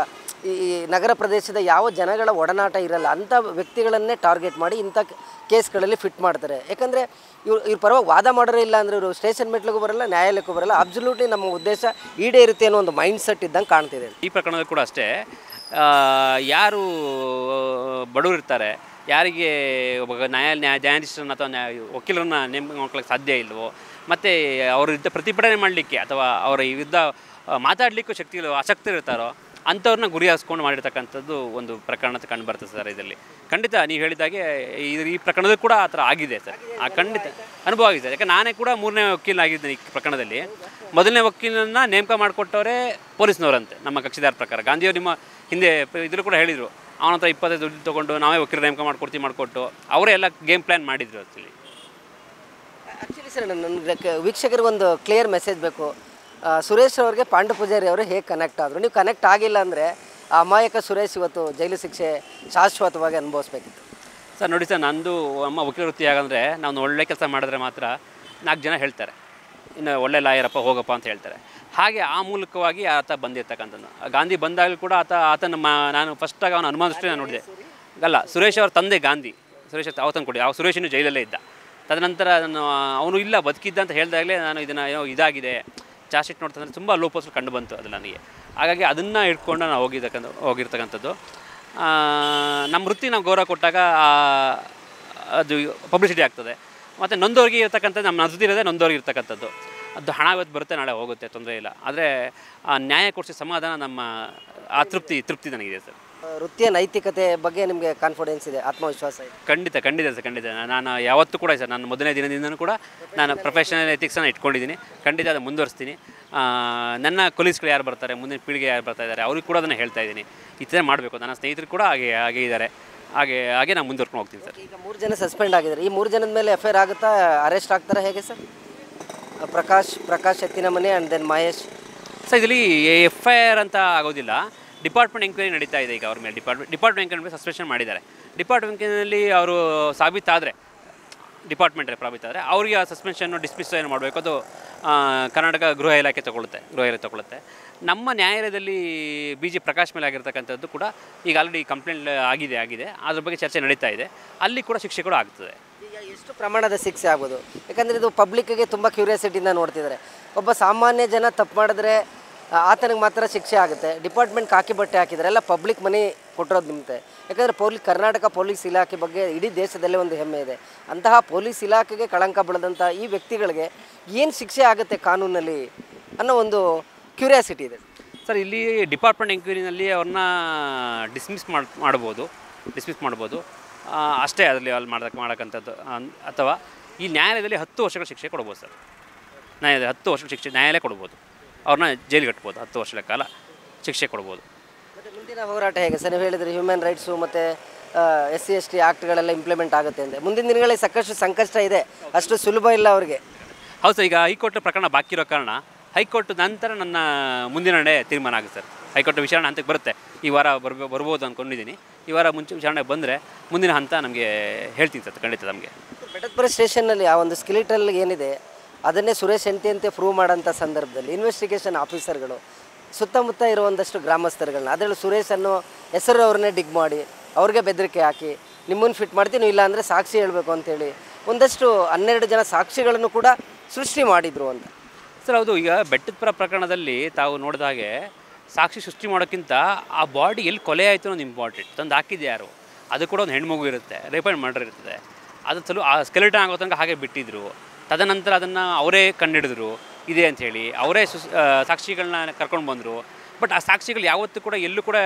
ಈ ನಗರ ಪ್ರದೇಶದ ಯಾವ ಜನಗಳ ಒಡನಾಟ ಇರಲ್ಲ, ಅಂಥ ವ್ಯಕ್ತಿಗಳನ್ನೇ ಟಾರ್ಗೆಟ್ ಮಾಡಿ ಇಂಥ ಕೇಸ್ಗಳಲ್ಲಿ ಫಿಟ್ ಮಾಡ್ತಾರೆ. ಯಾಕಂದರೆ ಇವ್ರ ಪರವಾಗಿ ವಾದ ಮಾಡೋರೇ ಇಲ್ಲ ಅಂದರೆ ಇವರು ಸ್ಟೇಷನ್ ಮೆಟ್ಲಿಗೂ ಬರಲ್ಲ, ನ್ಯಾಯಾಲಯಕ್ಕೂ ಬರಲ್ಲ. ಅಬ್ಸಲ್ಯೂಟ್ಲಿ ನಮ್ಮ ಉದ್ದೇಶ ಈಡೇರುತ್ತೆ ಅನ್ನೋ ಒಂದು ಮೈಂಡ್ ಸೆಟ್ ಇದ್ದಂಗೆ ಕಾಣ್ತಿದೆ. ಈ ಪ್ರಕರಣದಲ್ಲಿ ಕೂಡ ಅಷ್ಟೇ, ಯಾರು ಬಡವರು ಇರ್ತಾರೆ, ಯಾರಿಗೆ ಒಬ್ಬ ನ್ಯಾಯಾಧೀಶರನ್ನ ಅಥವಾ ವಕೀಲರನ್ನ ನೇಮಕ ಮಾಡ್ಕೊಳ್ಳೋಕ್ಕೆ ಸಾಧ್ಯ ಇಲ್ವೋ, ಮತ್ತು ಅವ್ರ ವಿರುದ್ಧ ಪ್ರತಿಭಟನೆ ಮಾಡಲಿಕ್ಕೆ ಅಥವಾ ಅವರ ವಿರುದ್ಧ ಮಾತಾಡಲಿಕ್ಕೂ ಆಸಕ್ತಿ ಇರ್ತಾರೋ ಅಂಥವ್ರನ್ನ ಗುರಿ ಹಾಸ್ಕೊಂಡು ಮಾಡಿರ್ತಕ್ಕಂಥದ್ದು ಒಂದು ಪ್ರಕರಣ ಕಂಡು ಬರ್ತದೆ ಸರ್. ಇದರಲ್ಲಿ ಖಂಡಿತ ನೀವು ಹೇಳಿದಾಗೆ ಈ ಪ್ರಕರಣದಲ್ಲಿ ಕೂಡ ಆ ಥರ ಆಗಿದೆ ಸರ್. ಖಂಡಿತ ಅನುಭವ ಆಗಿದೆ ಸರ್. ಯಾಕೆ ನಾನೇ ಕೂಡ 3ನೇ ವಕೀಲ ಆಗಿದ್ದೀನಿ ಈ ಪ್ರಕರಣದಲ್ಲಿ. ಮೊದಲನೇ ವಕೀಲನ್ನ ನೇಮಕ ಮಾಡಿಕೊಟ್ಟವರೇ ಪೊಲೀಸ್ನವರಂತೆ ನಮ್ಮ ಕಕ್ಷಿದಾರ ಪ್ರಕಾರ. ಗಾಂಧಿಯವರು ನಿಮ್ಮ ಹಿಂದೆ ಇದ್ರೂ ಕೂಡ ಹೇಳಿದರು, ಅವನ ಹತ್ರ 25 ದುಡ್ಡು ತೊಗೊಂಡು ನಾವೇ ವಕೀಲರ ನೇಮಕ ಮಾಡಿಕೊಟ್ಟು ಅವರೇ ಎಲ್ಲ ಗೇಮ್ ಪ್ಲ್ಯಾನ್ ಮಾಡಿದರು. ಆ್ಯಕ್ಚುಲಿ ಸರ್, ನನಗೆ ವೀಕ್ಷಕರಿಗೆ ಒಂದು ಕ್ಲಿಯರ್ ಮೆಸೇಜ್ ಬೇಕು. ಸುರೇಶ್ ಅವ್ರಿಗೆ ಪಾಂಡು ಪೂಜಾರಿ ಅವರು ಹೇಗೆ ಕನೆಕ್ಟ್ ಆದರು? ನೀವು ಕನೆಕ್ಟ್ ಆಗಿಲ್ಲ ಅಂದರೆ ಆ ಅಮಾಯಕ ಸುರೇಶ್ ಇವತ್ತು ಜೈಲು ಶಿಕ್ಷೆ ಶಾಶ್ವತವಾಗಿ ಅನುಭವಿಸ್ಬೇಕಿತ್ತು. ಸರ್ ನೋಡಿ ಸರ್, ನಂದು ನಮ್ಮ ವಕೀಲ ವೃತ್ತಿ ಆಗಂದರೆ ನಾವು ಒಳ್ಳೆ ಕೆಲಸ ಮಾಡಿದ್ರೆ ಮಾತ್ರ 4 ಜನ ಹೇಳ್ತಾರೆ, ಇನ್ನು ಒಳ್ಳೆ ಲಾಯರಪ್ಪ ಹೋಗಪ್ಪ ಅಂತ ಹೇಳ್ತಾರೆ. ಹಾಗೆ ಆ ಮೂಲಕವಾಗಿ ಆತ ಬಂದಿರ್ತಕ್ಕಂಥದ್ದು. ಗಾಂಧಿ ಬಂದಾಗಲೂ ಕೂಡ ಆತನ ನಾನು ಫಸ್ಟಾಗಿ ಅವನ ಅನುಮಾನದಷ್ಟೇ ನಾನು ನೋಡಿದೆ. ಅಲ್ಲ, ಸುರೇಶ್ ಅವ್ರ ತಂದೆ ಗಾಂಧಿ, ಸುರೇಶ್ ಅವತ್ತನ್ನು ಕೊಡಿ, ಸುರೇಶಿನ ಜೈಲಲ್ಲೇ ಇದ್ದ. ತದನಂತರ ಅವನು ಇಲ್ಲ ಬದುಕಿದ್ದ ಅಂತ ಹೇಳಿದಾಗಲೇ ನಾನು ಇದನ್ನು ಇದಾಗಿದೆ ಚಾರ್ಜ್ ಶೀಟ್ ನೋಡ್ತಂದ್ರೆ ತುಂಬ ಲೋಪೋಸ್ ಕಂಡು ಬಂತು ಅದು ನನಗೆ. ಹಾಗಾಗಿ ಅದನ್ನು ಇಟ್ಕೊಂಡು ನಾನು ಹೋಗಿರ್ತಕ್ಕಂಥದ್ದು. ನಮ್ಮ ವೃತ್ತಿ ನಾವು ಗೌರವ ಕೊಟ್ಟಾಗ ಅದು ಪಬ್ಲಿಸಿಟಿ ಆಗ್ತದೆ. ಮತ್ತು ನೊಂದವ್ರಿಗೆ ಇರ್ತಕ್ಕಂಥದ್ದು, ನಮ್ಮ ವೃತ್ತಿ ಇರೋದೇ ನೊಂದವ್ರಿಗೆ ಇರ್ತಕ್ಕಂಥದ್ದು. ಅದು ಹಣ ಇವತ್ತು ಬರುತ್ತೆ, ನಾಳೆ ಹೋಗುತ್ತೆ, ತೊಂದರೆ ಇಲ್ಲ. ಆದರೆ ಆ ನ್ಯಾಯ ಕೊಡಿಸಿ ಸಮಾಧಾನ ನಮ್ಮ ತೃಪ್ತಿ ನನಗಿದೆ ಸರ್. ವೃತ್ತಿಯ ನೈತಿಕತೆ ಬಗ್ಗೆ ನಿಮಗೆ ಕಾನ್ಫಿಡೆನ್ಸ್ ಇದೆ, ಆತ್ಮವಿಶ್ವಾಸ ಇದೆ? ಖಂಡಿತ. ನಾನು ಯಾವತ್ತೂ ಕೂಡ ಸರ್, ನಾನು ಮೊದಲನೇ ದಿನದಿಂದನೂ ಕೂಡ ನಾನು ಪ್ರೊಫೆಷನಲ್ ಎಥಿಕ್ಸನ್ನು ಇಟ್ಕೊಂಡಿದ್ದೀನಿ. ಖಂಡಿತ ಅದು ಮುಂದುವರಿಸ್ತೀನಿ. ನನ್ನ ಕೊಲೀಸ್ಗಳು ಯಾರು ಬರ್ತಾರೆ, ಮುಂದಿನ ಪೀಳಿಗೆ ಯಾರು ಬರ್ತಾ ಇದ್ದಾರೆ, ಅವ್ರಿಗೆ ಕೂಡ ಅದನ್ನು ಹೇಳ್ತಾ ಇದ್ದೀನಿ, ಈ ಥರ ಮಾಡಬೇಕು. ನನ್ನ ಸ್ನೇಹಿತರು ಕೂಡ ಹಾಗೆ ಇದ್ದಾರೆ. ಹಾಗೆ ನಾನು ಮುಂದುವರ್ಕೊಂಡು ಹೋಗ್ತೀನಿ ಸರ್. ಈಗ 3 ಜನ ಸಸ್ಪೆಂಡ್ ಆಗಿದ್ದಾರೆ. ಈ 3 ಜನದ ಮೇಲೆ FIR ಆಗುತ್ತಾ, ಅರೆಸ್ಟ್ ಆಗ್ತಾರಾ, ಹೇಗೆ sir? Prakash Ettinamane and then Mahesh. Sir, ಇದರಲ್ಲಿ FIR ಅಂತ ಆಗೋದಿಲ್ಲ. ಡಿಪಾರ್ಟ್ಮೆಂಟ್ ಎಂಕ್ವೈರಿ ನಡೀತಾ ಇದೆ ಈಗ ಅವ್ರ ಮೇಲೆ. ಡಿಪಾರ್ಟ್ಮೆಂಟ್ ಎಂಕ್ವೈರಿ ಮೇಲೆ ಸಸ್ಪೆನ್ಷನ್ ಮಾಡಿದ್ದಾರೆ. ಡಿಪಾರ್ಟ್ಮೆಂಟ್ನಲ್ಲಿ ಅವರು ಸಾಬೀತಾದರೆ, ಡಿಪಾರ್ಟ್ಮೆಂಟಲ್ಲಿ ಸಾಬೀತಾದರೆ ಅವರಿಗೆ ಆ ಸಸ್ಪೆನ್ಷನ್ನು ಡಿಸ್ಮಿಸ್ ಏನು ಮಾಡಬೇಕು, ಅದು ಕರ್ನಾಟಕ ಗೃಹ ಇಲಾಖೆ ತಗೊಳುತ್ತೆ. ನಮ್ಮ ನ್ಯಾಯಾಲಯದಲ್ಲಿ BG ಪ್ರಕಾಶ್ ಮೇಲೆ ಆಗಿರ್ತಕ್ಕಂಥದ್ದು ಕೂಡ ಈಗ ಆಲ್ರೆಡಿ ಕಂಪ್ಲೇಂಟ್ ಆಗಿದೆ. ಅದ್ರ ಬಗ್ಗೆ ಚರ್ಚೆ ನಡೀತಾ ಇದೆ. ಅಲ್ಲಿ ಕೂಡ ಶಿಕ್ಷೆ ಕೂಡ ಆಗ್ತದೆ. ಈಗ ಎಷ್ಟು ಪ್ರಮಾಣದ ಶಿಕ್ಷೆ ಆಗ್ಬೋದು? ಯಾಕಂದರೆ ಇದು ಪಬ್ಲಿಕ್ಕಿಗೆ ತುಂಬ ಕ್ಯೂರಿಯಾಸಿಟಿಯಿಂದ ನೋಡ್ತಿದ್ದಾರೆ. ಒಬ್ಬ ಸಾಮಾನ್ಯ ಜನ ತಪ್ಪು ಮಾಡಿದ್ರೆ ಆತನಿಗೆ ಮಾತ್ರ ಶಿಕ್ಷೆ ಆಗುತ್ತೆ. ಡಿಪಾರ್ಟ್ಮೆಂಟ್ ಕಾಕಿ ಬಟ್ಟೆ ಹಾಕಿದರೆ ಎಲ್ಲ ಪಬ್ಲಿಕ್ ಮನಿ ಕೊಟ್ಟಿರೋದು ನಿಮ್ತೆ. ಯಾಕಂದರೆ ಕರ್ನಾಟಕ ಪೊಲೀಸ್ ಇಲಾಖೆ ಬಗ್ಗೆ ಇಡೀ ದೇಶದಲ್ಲೇ ಒಂದು ಹೆಮ್ಮೆ ಇದೆ. ಅಂತಹ ಪೊಲೀಸ್ ಇಲಾಖೆಗೆ ಕಳಂಕ ಬೆಳೆದಂಥ ಈ ವ್ಯಕ್ತಿಗಳಿಗೆ ಏನು ಶಿಕ್ಷೆ ಆಗುತ್ತೆ ಕಾನೂನಲ್ಲಿ ಅನ್ನೋ ಒಂದು ಕ್ಯೂರಿಯಾಸಿಟಿ ಇದೆ ಸರ್. ಇಲ್ಲಿ ಡಿಪಾರ್ಟ್ಮೆಂಟ್ ಎಂಕ್ವೈರಿನಲ್ಲಿ ಅವ್ರನ್ನ ಡಿಸ್ಮಿಸ್ ಮಾಡ್ಬೋದು ಅಷ್ಟೇ. ಅದರಲ್ಲಿ ಅಲ್ಲಿ ಮಾಡೋಕ್ಕಂಥದ್ದು. ಅಥವಾ ಈ ನ್ಯಾಯಾಲಯದಲ್ಲಿ 10 ವರ್ಷಗಳ ಶಿಕ್ಷೆ ಕೊಡ್ಬೋದು ಸರ್. ನ್ಯಾಯಾಲಯ 10 ವರ್ಷಗಳ ಶಿಕ್ಷೆ ನ್ಯಾಯಾಲಯ ಕೊಡ್ಬೋದು. ಅವ್ರನ್ನ ಜೈಲಿಗೆ ಕಟ್ಬೋದು, 10 ವರ್ಷಗಳ ಕಾಲ ಶಿಕ್ಷೆ ಕೊಡ್ಬೋದು. ಮತ್ತು ಮುಂದಿನ ಹೋರಾಟ ಹೇಗೆ ಸರ್? ನೀವು ಹೇಳಿದರೆ ಹ್ಯೂಮನ್ ರೈಟ್ಸು ಮತ್ತು SC/ST ಆ್ಯಕ್ಟ್ಗಳೆಲ್ಲ ಇಂಪ್ಲಿಮೆಂಟ್ ಆಗುತ್ತೆ ಅಂದರೆ ಮುಂದಿನ ದಿನಗಳಲ್ಲಿ ಸಾಕಷ್ಟು ಸಂಕಷ್ಟ ಇದೆ, ಅಷ್ಟು ಸುಲಭ ಇಲ್ಲ ಅವರಿಗೆ. ಹೌದು ಸರ್. ಈಗ ಹೈಕೋರ್ಟ್ ಪ್ರಕರಣ ಬಾಕಿ ಇರೋ ಕಾರಣ ಹೈಕೋರ್ಟ್ ನಂತರ ನನ್ನ ಮುಂದಿನ ತೀರ್ಮಾನ ಆಗುತ್ತೆ ಸರ್. ಹೈಕೋರ್ಟ್ ವಿಚಾರಣೆ ಹಂತಕ್ಕೆ ಬರುತ್ತೆ. ಈ ವಾರ ಬರ್ಬೋದು ಅಂದ್ಕೊಂಡಿದ್ದೀನಿ. ಈ ವಾರ ಮುಂಚೆ ವಿಚಾರಣೆ ಬಂದರೆ ಮುಂದಿನ ಹಂತ ನಮಗೆ ಹೇಳ್ತೀನಿ ಸರ್, ಖಂಡಿತ ನಮಗೆ. ಬೆಟ್ಟದಪುರ ಸ್ಟೇಷನ್ನಲ್ಲಿ ಆ ಒಂದು ಸ್ಕೆಲಿಟಲ್ ಏನಿದೆ ಅದನ್ನೇ ಸುರೇಶ್ ಹೆಂಡತಿ ಫ್ರೂವ್ ಮಾಡೋಂಥ ಸಂದರ್ಭದಲ್ಲಿ ಇನ್ವೆಸ್ಟಿಗೇಷನ್ ಆಫೀಸರ್ಗಳು ಸುತ್ತಮುತ್ತ ಇರೋ ಒಂದಷ್ಟು ಗ್ರಾಮಸ್ಥರುಗಳನ್ನ ಅದರಲ್ಲಿ ಸುರೇಶ್ ಅನ್ನೋ ಹೆಸರು ಅವ್ರನ್ನೇ ಡಿಗ್ ಮಾಡಿ ಅವ್ರಿಗೆ ಬೆದರಿಕೆ ಹಾಕಿ ನಿಮ್ಮನ್ನು ಫಿಟ್ ಮಾಡ್ತೀನಿ, ಇಲ್ಲ ಅಂದರೆ ಸಾಕ್ಷಿ ಹೇಳಬೇಕು ಅಂತೇಳಿ ಒಂದಷ್ಟು 12 ಜನ ಸಾಕ್ಷಿಗಳನ್ನು ಕೂಡ ಸೃಷ್ಟಿ ಮಾಡಿದರು ಅಂತ ಸರ್. ಹೌದು, ಈಗ ಬೆಟ್ಟದಪುರ ಪ್ರಕರಣದಲ್ಲಿ ತಾವು ನೋಡಿದಾಗೆ ಸಾಕ್ಷಿ ಸೃಷ್ಟಿ ಮಾಡೋಕ್ಕಿಂತ ಆ ಬಾಡಿ ಎಲ್ಲಿ ಕೊಲೆ ಆಯಿತು ಅನ್ನೋದು ಇಂಪಾರ್ಟೆಂಟ್. ತಂದು ಹಾಕಿದ್ದು ಯಾರು, ಅದು ಕೂಡ ಒಂದು ಹೆಣ್ಮಗು ಇರುತ್ತೆ, ರೇಪ್ ಆ್ಯಂಡ್ ಮರ್ಡರ್ ಇರ್ತದೆ. ಅದು ಆ ಸ್ಕೆಲಿಟನ್ ಆಗೋ ತನಕ ಹಾಗೆ ಬಿಟ್ಟಿದ್ರು. ತದನಂತರ ಅದನ್ನು ಅವರೇ ಕಂಡಿಡಿದ್ರು ಇದೆ ಅಂಥೇಳಿ, ಅವರೇ ಸಾಕ್ಷಿಗಳನ್ನ ಕರ್ಕೊಂಡು ಬಂದರು. ಬಟ್ ಆ ಸಾಕ್ಷಿಗಳು ಯಾವತ್ತೂ ಕೂಡ ಎಲ್ಲೂ ಕೂಡ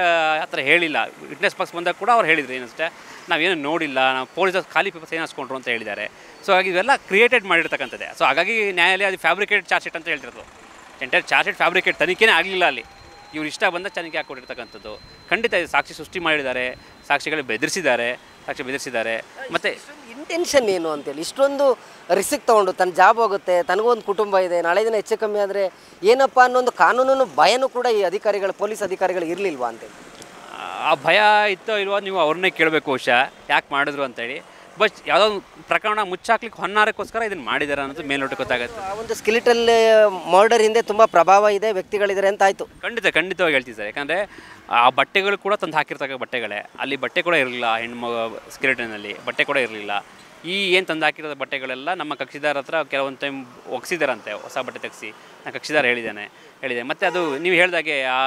ಆ ಥರ ಹೇಳಿಲ್ಲ. ವಿಟ್ನೆಸ್ ಬಾಕ್ಸ್ ಬಂದಾಗ ಕೂಡ ಅವ್ರು ಹೇಳಿದ್ರು ಏನಷ್ಟೇ, ನಾವೇನು ನೋಡಿಲ್ಲ, ನಾವು ಪೊಲೀಸರು ಖಾಲಿ ಪೇಪರ್ ಸೈನ್ ಹಾಸ್ಕೊಂಡ್ರು ಅಂತ ಹೇಳಿದ್ದಾರೆ. ಸೊ ಹಾಗಾಗಿ ಇವೆಲ್ಲ ಕ್ರಿಯೇಟೆಡ್ ಮಾಡಿರ್ತಕ್ಕಂಥದ್ದೇ. ಸೊ ಹಾಗಾಗಿ ನ್ಯಾಯಾಲಯ ಅದು ಫ್ಯಾಬ್ರಿಕೇಟ್ ಚಾರ್ಜ್ ಶೀಟ್ ಅಂತ ಹೇಳ್ತಿರೋದು. ಎಂಟೈರ್ ಚಾರ್ಜ್ ಶೀಟ್ ಫ್ಯಾಬ್ರಿಕೇಟ್, ತನಿಖೆನೇ ಆಗಲಿಲ್ಲ ಅಲ್ಲಿ. ಇವ್ರು ಇಷ್ಟ ಬಂದ ತನಿಖೆ ಹಾಕ್ಕೊಟ್ಟಿರ್ತಕ್ಕಂಥದ್ದು. ಖಂಡಿತ ಇದು ಸಾಕ್ಷಿ ಸೃಷ್ಟಿ ಮಾಡಿದ್ದಾರೆ, ಸಾಕ್ಷಿಗಳು ಬೆದರಿಸಿದ್ದಾರೆ, ಮತ್ತು ಇಂಟೆನ್ಷನ್ ಏನು ಅಂತೇಳಿ ಇಷ್ಟೊಂದು ರಿಸ್ಕ್ ತೊಗೊಂಡು ತನ್ನ ಜಾಬ್ ಹೋಗುತ್ತೆ, ತನಗೊಂದು ಕುಟುಂಬ ಇದೆ, ನಾಳೆ ದಿನ ಹೆಚ್ಚು ಕಮ್ಮಿ ಆದರೆ ಏನಪ್ಪ ಅನ್ನೊಂದು ಕಾನೂನು ಭಯನೂ ಕೂಡ ಈ ಅಧಿಕಾರಿಗಳು, ಪೊಲೀಸ್ ಅಧಿಕಾರಿಗಳು ಇರಲಿಲ್ವಾ ಅಂತೇಳಿ. ಆ ಭಯ ಇತ್ತೋ ಇಲ್ವೋ ನೀವು ಅವ್ರನ್ನೇ ಕೇಳಬೇಕು ಬಹುಶಃ ಯಾಕೆ ಮಾಡಿದ್ರು ಅಂತೇಳಿ. ಬಟ್ ಯಾವುದೋ ಒಂದು ಪ್ರಕರಣ ಮುಚ್ಚಾಕ್ಲಿಕ್ಕೆ ಹೊನ್ನಾರಕ್ಕೋಸ್ಕರ ಇದನ್ನು ಮಾಡಿದ್ದಾರೆ ಅನ್ನೋದು ಮೇಲ್ನೋಟಕ್ಕೆ ಗೊತ್ತಾಗುತ್ತೆ. ಆ ಒಂದು ಸ್ಕೆಲಿಟಲ್ ಮರ್ಡರ್ ಹಿಂದೆ ತುಂಬ ಪ್ರಭಾವ ಇದೆ, ವ್ಯಕ್ತಿಗಳಿದ್ದಾರೆ ಅಂತ ಆಯಿತು. ಖಂಡಿತವಾಗಿ ಹೇಳ್ತೀವಿ ಸರ್. ಯಾಕಂದರೆ ಆ ಬಟ್ಟೆಗಳು ಕೂಡ ತಂದು ಹಾಕಿರ್ತಕ್ಕ ಬಟ್ಟೆಗಳೇ, ಅಲ್ಲಿ ಬಟ್ಟೆ ಕೂಡ ಇರಲಿಲ್ಲ, ಸ್ಕೆಲಿಟನ್ನಲ್ಲಿ ಬಟ್ಟೆ ಕೂಡ ಇರಲಿಲ್ಲ. ಈ ಏನು ತಂದು ಹಾಕಿರೋ ಬಟ್ಟೆಗಳೆಲ್ಲ ನಮ್ಮ ಕಕ್ಷಿದಾರ ಹತ್ರ ಕೆಲವೊಂದು ಟೈಮ್ ಒಗ್ಸಿದಾರಂತೆ, ಹೊಸ ಬಟ್ಟೆ ತೆಗೆಸಿ. ನಾನು ಕಕ್ಷಿದಾರ ಹೇಳಿದೆ. ಮತ್ತು ಅದು ನೀವು ಹೇಳಿದಾಗೆ ಆ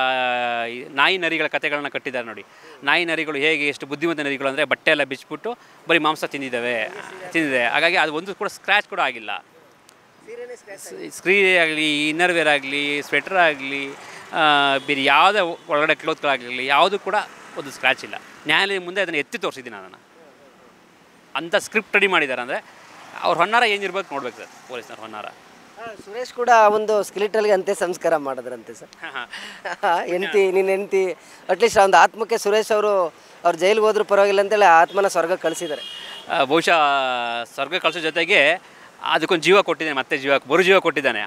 ನಾಯಿ ನರಿಗಳ ಕಥೆಗಳನ್ನ ಕಟ್ಟಿದ್ದಾರೆ ನೋಡಿ. ನಾಯಿ ನರಿಗಳು ಹೇಗೆ ಎಷ್ಟು ಬುದ್ಧಿವಂತ ನರಿಗಳು ಅಂದರೆ ಬಟ್ಟೆ ಎಲ್ಲ ಬಿಚ್ಚಿಬಿಟ್ಟು ಬರೀ ಮಾಂಸ ತಿಂದಿದೆ. ಹಾಗಾಗಿ ಅದು ಒಂದು ಕೂಡ ಸ್ಕ್ರ್ಯಾಚ್ ಕೂಡ ಆಗಿಲ್ಲ. ಸ್ಕ್ರೀನ್ ಆಗಲಿ, ಇನ್ನರ್ ವೇರ್ ಆಗಲಿ, ಸ್ವೆಟರ್ ಆಗಲಿ, ಬೇರೆ ಯಾವುದೇ ಒಳಗಡೆ ಕ್ಲೋತ್ಗಳಾಗಲಿ ಯಾವುದೂ ಕೂಡ ಒಂದು ಸ್ಕ್ರ್ಯಾಚ್ ಇಲ್ಲ. ನ್ಯಾಯಾಲಯದ ಮುಂದೆ ಅದನ್ನು ಎತ್ತಿ ತೋರಿಸಿದ್ದೀನಿ ನಾನು. ಅಂಥ ಸ್ಕ್ರಿಪ್ಟ್ ರೆಡಿ ಮಾಡಿದ್ದಾರೆ. ಅಂದರೆ ಅವ್ರ ಹೊನ್ನಾರ ಏನಿರ್ಬೇಕು ನೋಡ್ಬೇಕು ಸರ್, ಪೊಲೀಸ್ನವ್ರ ಹೊನ್ನಾರ. ಸುರೇಶ್ ಕೂಡ ಒಂದು ಸ್ಕೆಲಿಟಲ್ಗೆ ಅಂತೆ ಸಂಸ್ಕಾರ ಮಾಡಿದ್ರಂತೆ ಸರ್. ನಿನ್ನ ಹೆಂಡತಿ ಅಟ್ಲೀಸ್ಟ್ ಒಂದು ಆತ್ಮಕ್ಕೆ ಸುರೇಶ್ ಅವ್ರು ಜೈಲಿಗೆ ಹೋದ್ರೂ ಪರವಾಗಿಲ್ಲ ಅಂತೇಳಿ ಆತ್ಮನ ಸ್ವರ್ಗ ಕಳಿಸಿದ್ದಾರೆ. ಬಹುಶಃ ಸ್ವರ್ಗ ಕಳಿಸೋ ಜೊತೆಗೆ ಅದಕ್ಕೊಂದು ಜೀವ ಕೊಟ್ಟಿದ್ದಾನೆ, ಮತ್ತೆ ಜೀವ ಕೊಟ್ಟಿದ್ದಾನೆ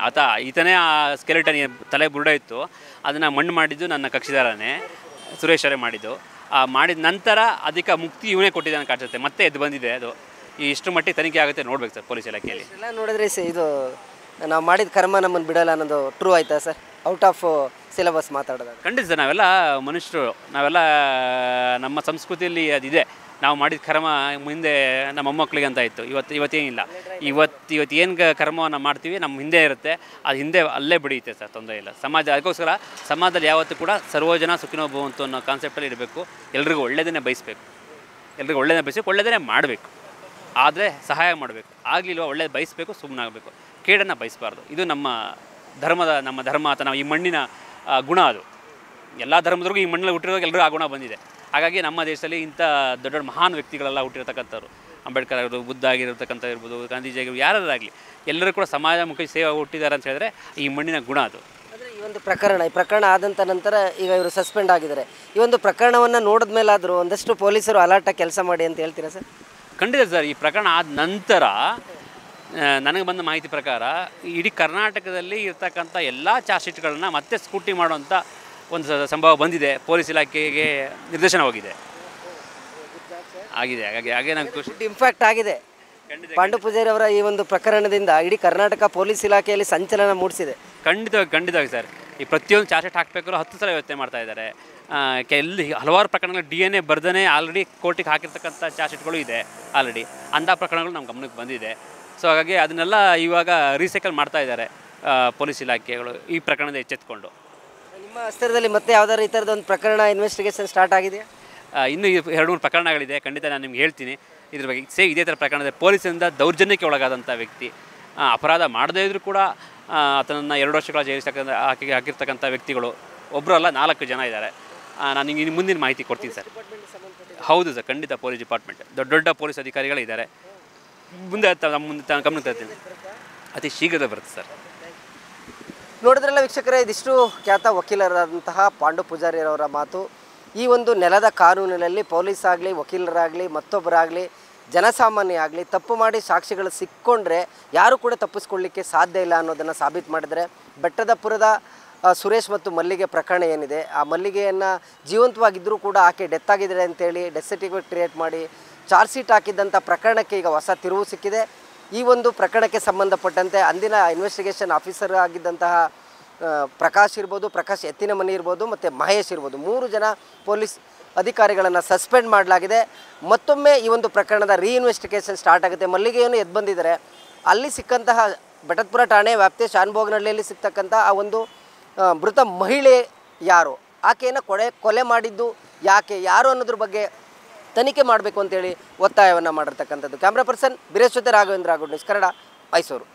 ಈತನೇ. ಆ ಸ್ಕೆಲಿಟನ್ ತಲೆ ಬುರುಡ ಇತ್ತು, ಅದನ್ನು ಮಣ್ಣು ಮಾಡಿದ್ದು ನನ್ನ ಕಕ್ಷಿದಾರನೇ, ಸುರೇಶ್ ಅವರೇ ಮಾಡಿದ್ದು. ಮಾಡಿದ ನಂತರ ಅದಕ್ಕೆ ಮುಕ್ತಿ ಇವನೇ ಕೊಟ್ಟಿದ್ದಾನೆ ಕಾಣಿಸುತ್ತೆ. ಮತ್ತೆ ಎದ್ದು ಬಂದಿದೆ ಅದು. ಇಷ್ಟು ಮಟ್ಟಿಗೆ ತನಿಖೆ ಆಗುತ್ತೆ ನೋಡ್ಬೇಕು ಸರ್ ಪೊಲೀಸ್ ಇಲಾಖೆಯಲ್ಲಿ. ಎಲ್ಲ ನೋಡಿದ್ರೆ ಇದು ನಾವು ಮಾಡಿದ ಕರ್ಮ ನಮ್ಮನ್ನು ಬಿಡೋಲ್ಲ ಅನ್ನೋದು ಟ್ರೂ ಆಯ್ತಾ ಸರ್? ಔಟ್ ಆಫ್ ಸಿಲೆಬಸ್ ಮಾತಾಡೋದು. ಖಂಡಿತ ಸರ್, ನಾವೆಲ್ಲ ಮನುಷ್ಯರು, ನಾವೆಲ್ಲ ನಮ್ಮ ಸಂಸ್ಕೃತಿಯಲ್ಲಿ ಅದಿದೆ. ನಾವು ಮಾಡಿದ ಕರ್ಮ ಮುಂದೆ ನಮ್ಮ ಮೊಮ್ಮಕ್ಕಳಿಗೆ ಅಂತ ಇತ್ತು. ಇವತ್ತೇನಿಲ್ಲ. ಇವತ್ತು ಏನು ಕರ್ಮವನ್ನು ಮಾಡ್ತೀವಿ ನಮ್ಮ ಹಿಂದೆ ಇರುತ್ತೆ, ಅದು ಹಿಂದೆ ಅಲ್ಲೇ ಬಿಡಿಯುತ್ತೆ ಸರ್, ತೊಂದರೆ ಇಲ್ಲ. ಅದಕ್ಕೋಸ್ಕರ ಸಮಾಜದಲ್ಲಿ ಯಾವತ್ತೂ ಕೂಡ ಸರ್ವಜನ ಸುಖಿನೋ ಭವಂತು ಅನ್ನೋ ಕಾನ್ಸೆಪ್ಟಲ್ಲಿ ಇರಬೇಕು. ಎಲ್ರಿಗೂ ಒಳ್ಳೆಯದನ್ನೇ ಬಯಸಬೇಕು, ಒಳ್ಳೆಯದನ್ನೇ ಮಾಡಬೇಕು. ಆದರೆ ಸಹಾಯ ಮಾಡಬೇಕು. ಆಗಲಿಲ್ವ ಒಳ್ಳೇದು ಬಯಸಬೇಕು, ಸುಮ್ಮನಾಗಬೇಕು, ಕೇಡನ್ನು ಬಯಸಬಾರ್ದು. ಇದು ನಮ್ಮ ಧರ್ಮ ಅಥವಾ ನಾವು ಈ ಮಣ್ಣಿನ ಗುಣ. ಅದು ಎಲ್ಲ ಧರ್ಮದವ್ರಿಗೂ ಈ ಮಣ್ಣಲ್ಲಿ ಹುಟ್ಟಿರೋವಾಗ ಎಲ್ಲರಿಗೂ ಆ ಗುಣ ಬಂದಿದೆ. ಹಾಗಾಗಿ ನಮ್ಮ ದೇಶದಲ್ಲಿ ಇಂಥ ದೊಡ್ಡ ಮಹಾನ್ ವ್ಯಕ್ತಿಗಳೆಲ್ಲ ಹುಟ್ಟಿರ್ತಕ್ಕಂಥವ್ರು, ಅಂಬೇಡ್ಕರ್ ಆಗಿರ್ಬೋದು, ಬುದ್ಧ ಆಗಿರತಕ್ಕಂಥ ಇರ್ಬೋದು, ಗಾಂಧೀಜಿ ಆಗಿರ್ಬೋದು, ಯಾರಾಗಲಿ ಎಲ್ಲರೂ ಕೂಡ ಸಮಾಜಮುಖಿ ಸೇವೆ ಹುಟ್ಟಿದ್ದಾರೆ ಅಂತ ಹೇಳಿದ್ರೆ ಈ ಮಣ್ಣಿನ ಗುಣ ಅದು. ಅಂದರೆ ಈ ಪ್ರಕರಣ ಆದಂಥ ನಂತರ ಈಗ ಇವರು ಸಸ್ಪೆಂಡ್ ಆಗಿದ್ದಾರೆ. ಈ ಒಂದು ಪ್ರಕರಣವನ್ನು ನೋಡಿದ ಮೇಲಾದರೂ ಒಂದಷ್ಟು ಪೊಲೀಸರು ಅಲರ್ಟಾಗಿ ಕೆಲಸ ಮಾಡಿ ಅಂತ ಹೇಳ್ತೀರಾ ಸರ್? ಖಂಡಿತ ಸರ್. ಈ ಪ್ರಕರಣ ಆದ ನಂತರ ನನಗೆ ಬಂದ ಮಾಹಿತಿ ಪ್ರಕಾರ ಇಡೀ ಕರ್ನಾಟಕದಲ್ಲಿ ಇರ್ತಕ್ಕಂಥ ಎಲ್ಲ ಚಾರ್ಜ್ ಶೀಟ್ಗಳನ್ನ ಮತ್ತೆ ಸ್ಕ್ರೂಟಿನಿ ಮಾಡುವಂಥ ಒಂದು ಸಂಭವ ಬಂದಿದೆ. ಪೊಲೀಸ್ ಇಲಾಖೆಗೆ ನಿರ್ದೇಶನ ಆಗಿದೆ. ಹಾಗೆ ನಂಗೆ ಖುಷಿ. ಇಂಪ್ಯಾಕ್ಟ್ ಆಗಿದೆ. ಪಾಂಡು ಪೂಜಾರಿ ಅವರ ಈ ಒಂದು ಪ್ರಕರಣದಿಂದ ಇಡೀ ಕರ್ನಾಟಕ ಪೊಲೀಸ್ ಇಲಾಖೆಯಲ್ಲಿ ಸಂಚಲನ ಮೂಡಿಸಿದೆ. ಖಂಡಿತವಾಗಿ ಸರ್. ಈ ಪ್ರತಿಯೊಂದು ಚಾರ್ಜ್ ಶೀಟ್ ಹಾಕಬೇಕಾದ್ರೂ 10 ಸಲ ಯೋಚನೆ ಮಾಡ್ತಾ ಇದ್ದಾರೆ. ಹಲವಾರು ಪ್ರಕರಣಗಳು DNA ಬರ್ದೇ ಆಲ್ರೆಡಿ ಕೋರ್ಟಿಗೆ ಹಾಕಿರ್ತಕ್ಕಂಥ ಚಾರ್ಜ್ ಶೀಟ್ಗಳು ಇದೆ ಆಲ್ರೆಡಿ. ಅಂಥ ಪ್ರಕರಣಗಳು ನಮ್ಮ ಗಮನಕ್ಕೆ ಬಂದಿದೆ. ಸೊ ಹಾಗಾಗಿ ಅದನ್ನೆಲ್ಲ ಇವಾಗ ರೀಸೈಕಲ್ ಮಾಡ್ತಾ ಇದ್ದಾರೆ ಪೊಲೀಸ್ ಇಲಾಖೆಗಳು ಈ ಪ್ರಕರಣದ ಎಚ್ಚೆತ್ಕೊಂಡು. ನಿಮ್ಮ ಹಸ್ತದಲ್ಲಿ ಮತ್ತೆ ಯಾವುದಾದ್ರು ಈ ಥರದ ಒಂದು ಪ್ರಕರಣ ಇನ್ವೆಸ್ಟಿಗೇಷನ್ ಸ್ಟಾರ್ಟ್ ಆಗಿದೆಯಾ? ಇನ್ನೂ 2-3 ಪ್ರಕರಣಗಳಿದೆ. ಖಂಡಿತ ನಾನು ನಿಮ್ಗೆ ಹೇಳ್ತೀನಿ ಇದ್ರ ಬಗ್ಗೆ. ಇದೇ ಥರ ಪ್ರಕರಣದ ಪೊಲೀಸರಿಂದ ದೌರ್ಜನ್ಯಕ್ಕೆ ಒಳಗಾದಂಥ ವ್ಯಕ್ತಿ, ಅಪರಾಧ ಮಾಡದೇ ಇದ್ದರೂ ಕೂಡ ಆತನನ್ನು 2 ವರ್ಷಗಳ ಜೈಲಿಗೆ ಹಾಕಿರ್ತಕ್ಕಂಥ ವ್ಯಕ್ತಿಗಳು ಒಬ್ಬರಲ್ಲ 4 ಜನ ಇದ್ದಾರೆ. ನಾನು ನಿಮಗೆ ಮುಂದಿನ ಮಾಹಿತಿ ಕೊಡ್ತೀನಿ ಸರ್. ಹೌದು ಸರ್, ಖಂಡಿತ ಪೊಲೀಸ್ ಡಿಪಾರ್ಟ್ಮೆಂಟ್ ದೊಡ್ಡ ಪೊಲೀಸ್ ಅಧಿಕಾರಿಗಳಿದ್ದಾರೆ. ಮುಂದೆ ಗಮನಕ್ಕೆ ತರ್ತೀನಿ, ಅತಿ ಶೀಘ್ರದಲ್ಲಿ ಬರುತ್ತೆ ಸರ್. ನೋಡಿದ್ರಲ್ಲ ವೀಕ್ಷಕರೇ, ಇದಿಷ್ಟು ಖ್ಯಾತ ವಕೀಲರಾದಂತಹ ಪಾಂಡು ಪೂಜಾರಿಯವರ ಮಾತು. ಈ ಒಂದು ನೆಲದ ಕಾನೂನಿನಲ್ಲಿ ಪೊಲೀಸ್ ಆಗಲಿ, ವಕೀಲರಾಗಲಿ, ಮತ್ತೊಬ್ಬರಾಗಲಿ, ಜನಸಾಮಾನ್ಯ ಆಗಲಿ ತಪ್ಪು ಮಾಡಿ ಸಾಕ್ಷಿಗಳು ಸಿಕ್ಕೊಂಡ್ರೆ ಯಾರೂ ಕೂಡ ತಪ್ಪಿಸ್ಕೊಳ್ಳಿಕ್ಕೆ ಸಾಧ್ಯ ಇಲ್ಲ ಅನ್ನೋದನ್ನು ಸಾಬೀತು ಮಾಡಿದರೆ ಬೆಟ್ಟದಪುರದ ಸುರೇಶ್ ಮತ್ತು ಮಲ್ಲಿಗೆ ಪ್ರಕರಣ ಏನಿದೆ, ಆ ಮಲ್ಲಿಗೆಯನ್ನು ಜೀವಂತವಾಗಿದ್ದರೂ ಕೂಡ ಆಕೆ ಡೆತ್ ಆಗಿದ್ದಾರೆ ಅಂತೇಳಿ ಡೆತ್ ಸರ್ಟಿಫಿಕೇಟ್ ಕ್ರಿಯೇಟ್ ಮಾಡಿ ಚಾರ್ಜ್ ಶೀಟ್ ಹಾಕಿದ್ದಂಥ ಪ್ರಕರಣಕ್ಕೆ ಈಗ ಹೊಸ ತಿರುವು ಸಿಕ್ಕಿದೆ. ಈ ಒಂದು ಪ್ರಕರಣಕ್ಕೆ ಸಂಬಂಧಪಟ್ಟಂತೆ ಅಂದಿನ ಇನ್ವೆಸ್ಟಿಗೇಷನ್ ಆಫೀಸರ್ ಆಗಿದ್ದಂತಹ ಪ್ರಕಾಶ್ ಇರ್ಬೋದು, ಪ್ರಕಾಶ್ ಎತ್ತಿನಮನಿ ಇರ್ಬೋದು ಮತ್ತು ಮಹೇಶ್ ಇರ್ಬೋದು, 3 ಜನ ಪೊಲೀಸ್ ಅಧಿಕಾರಿಗಳನ್ನು ಸಸ್ಪೆಂಡ್ ಮಾಡಲಾಗಿದೆ. ಮತ್ತೊಮ್ಮೆ ಈ ಒಂದು ಪ್ರಕರಣದ ರೀಇನ್ವೆಸ್ಟಿಗೇಷನ್ ಸ್ಟಾರ್ಟ್ ಆಗುತ್ತೆ. ಮಲ್ಲಿಗೆಯನ್ನು ಎದ್ದು ಬಂದಿದ್ದಾರೆ. ಅಲ್ಲಿ ಸಿಕ್ಕಂತಹ ಬೆಟ್ಟದಪುರ ಠಾಣೆ ವ್ಯಾಪ್ತಿಯ ಶಾನ್ಭೋಗನಹಳ್ಳಿಯಲ್ಲಿ ಸಿಗ್ತಕ್ಕಂಥ ಆ ಒಂದು ಮೃತ ಮಹಿಳೆ ಯಾರು, ಆಕೆಯನ್ನು ಕೊಲೆ ಮಾಡಿದ್ದು ಯಾರು ಅನ್ನೋದ್ರ ಬಗ್ಗೆ ತನಿಖೆ ಮಾಡಬೇಕು ಅಂತೇಳಿ ಒತ್ತಾಯವನ್ನು ಮಾಡಿರ್ತಕ್ಕಂಥದ್ದು. ಕ್ಯಾಮ್ರಾ ಪರ್ಸನ್ ಬಿರೇಶ್ ಜೊತೆ ರಾಘವೇಂದ್ರ, ಗುಡ್ ನ್ಯೂಸ್ ಕನ್ನಡ, ಮೈಸೂರು.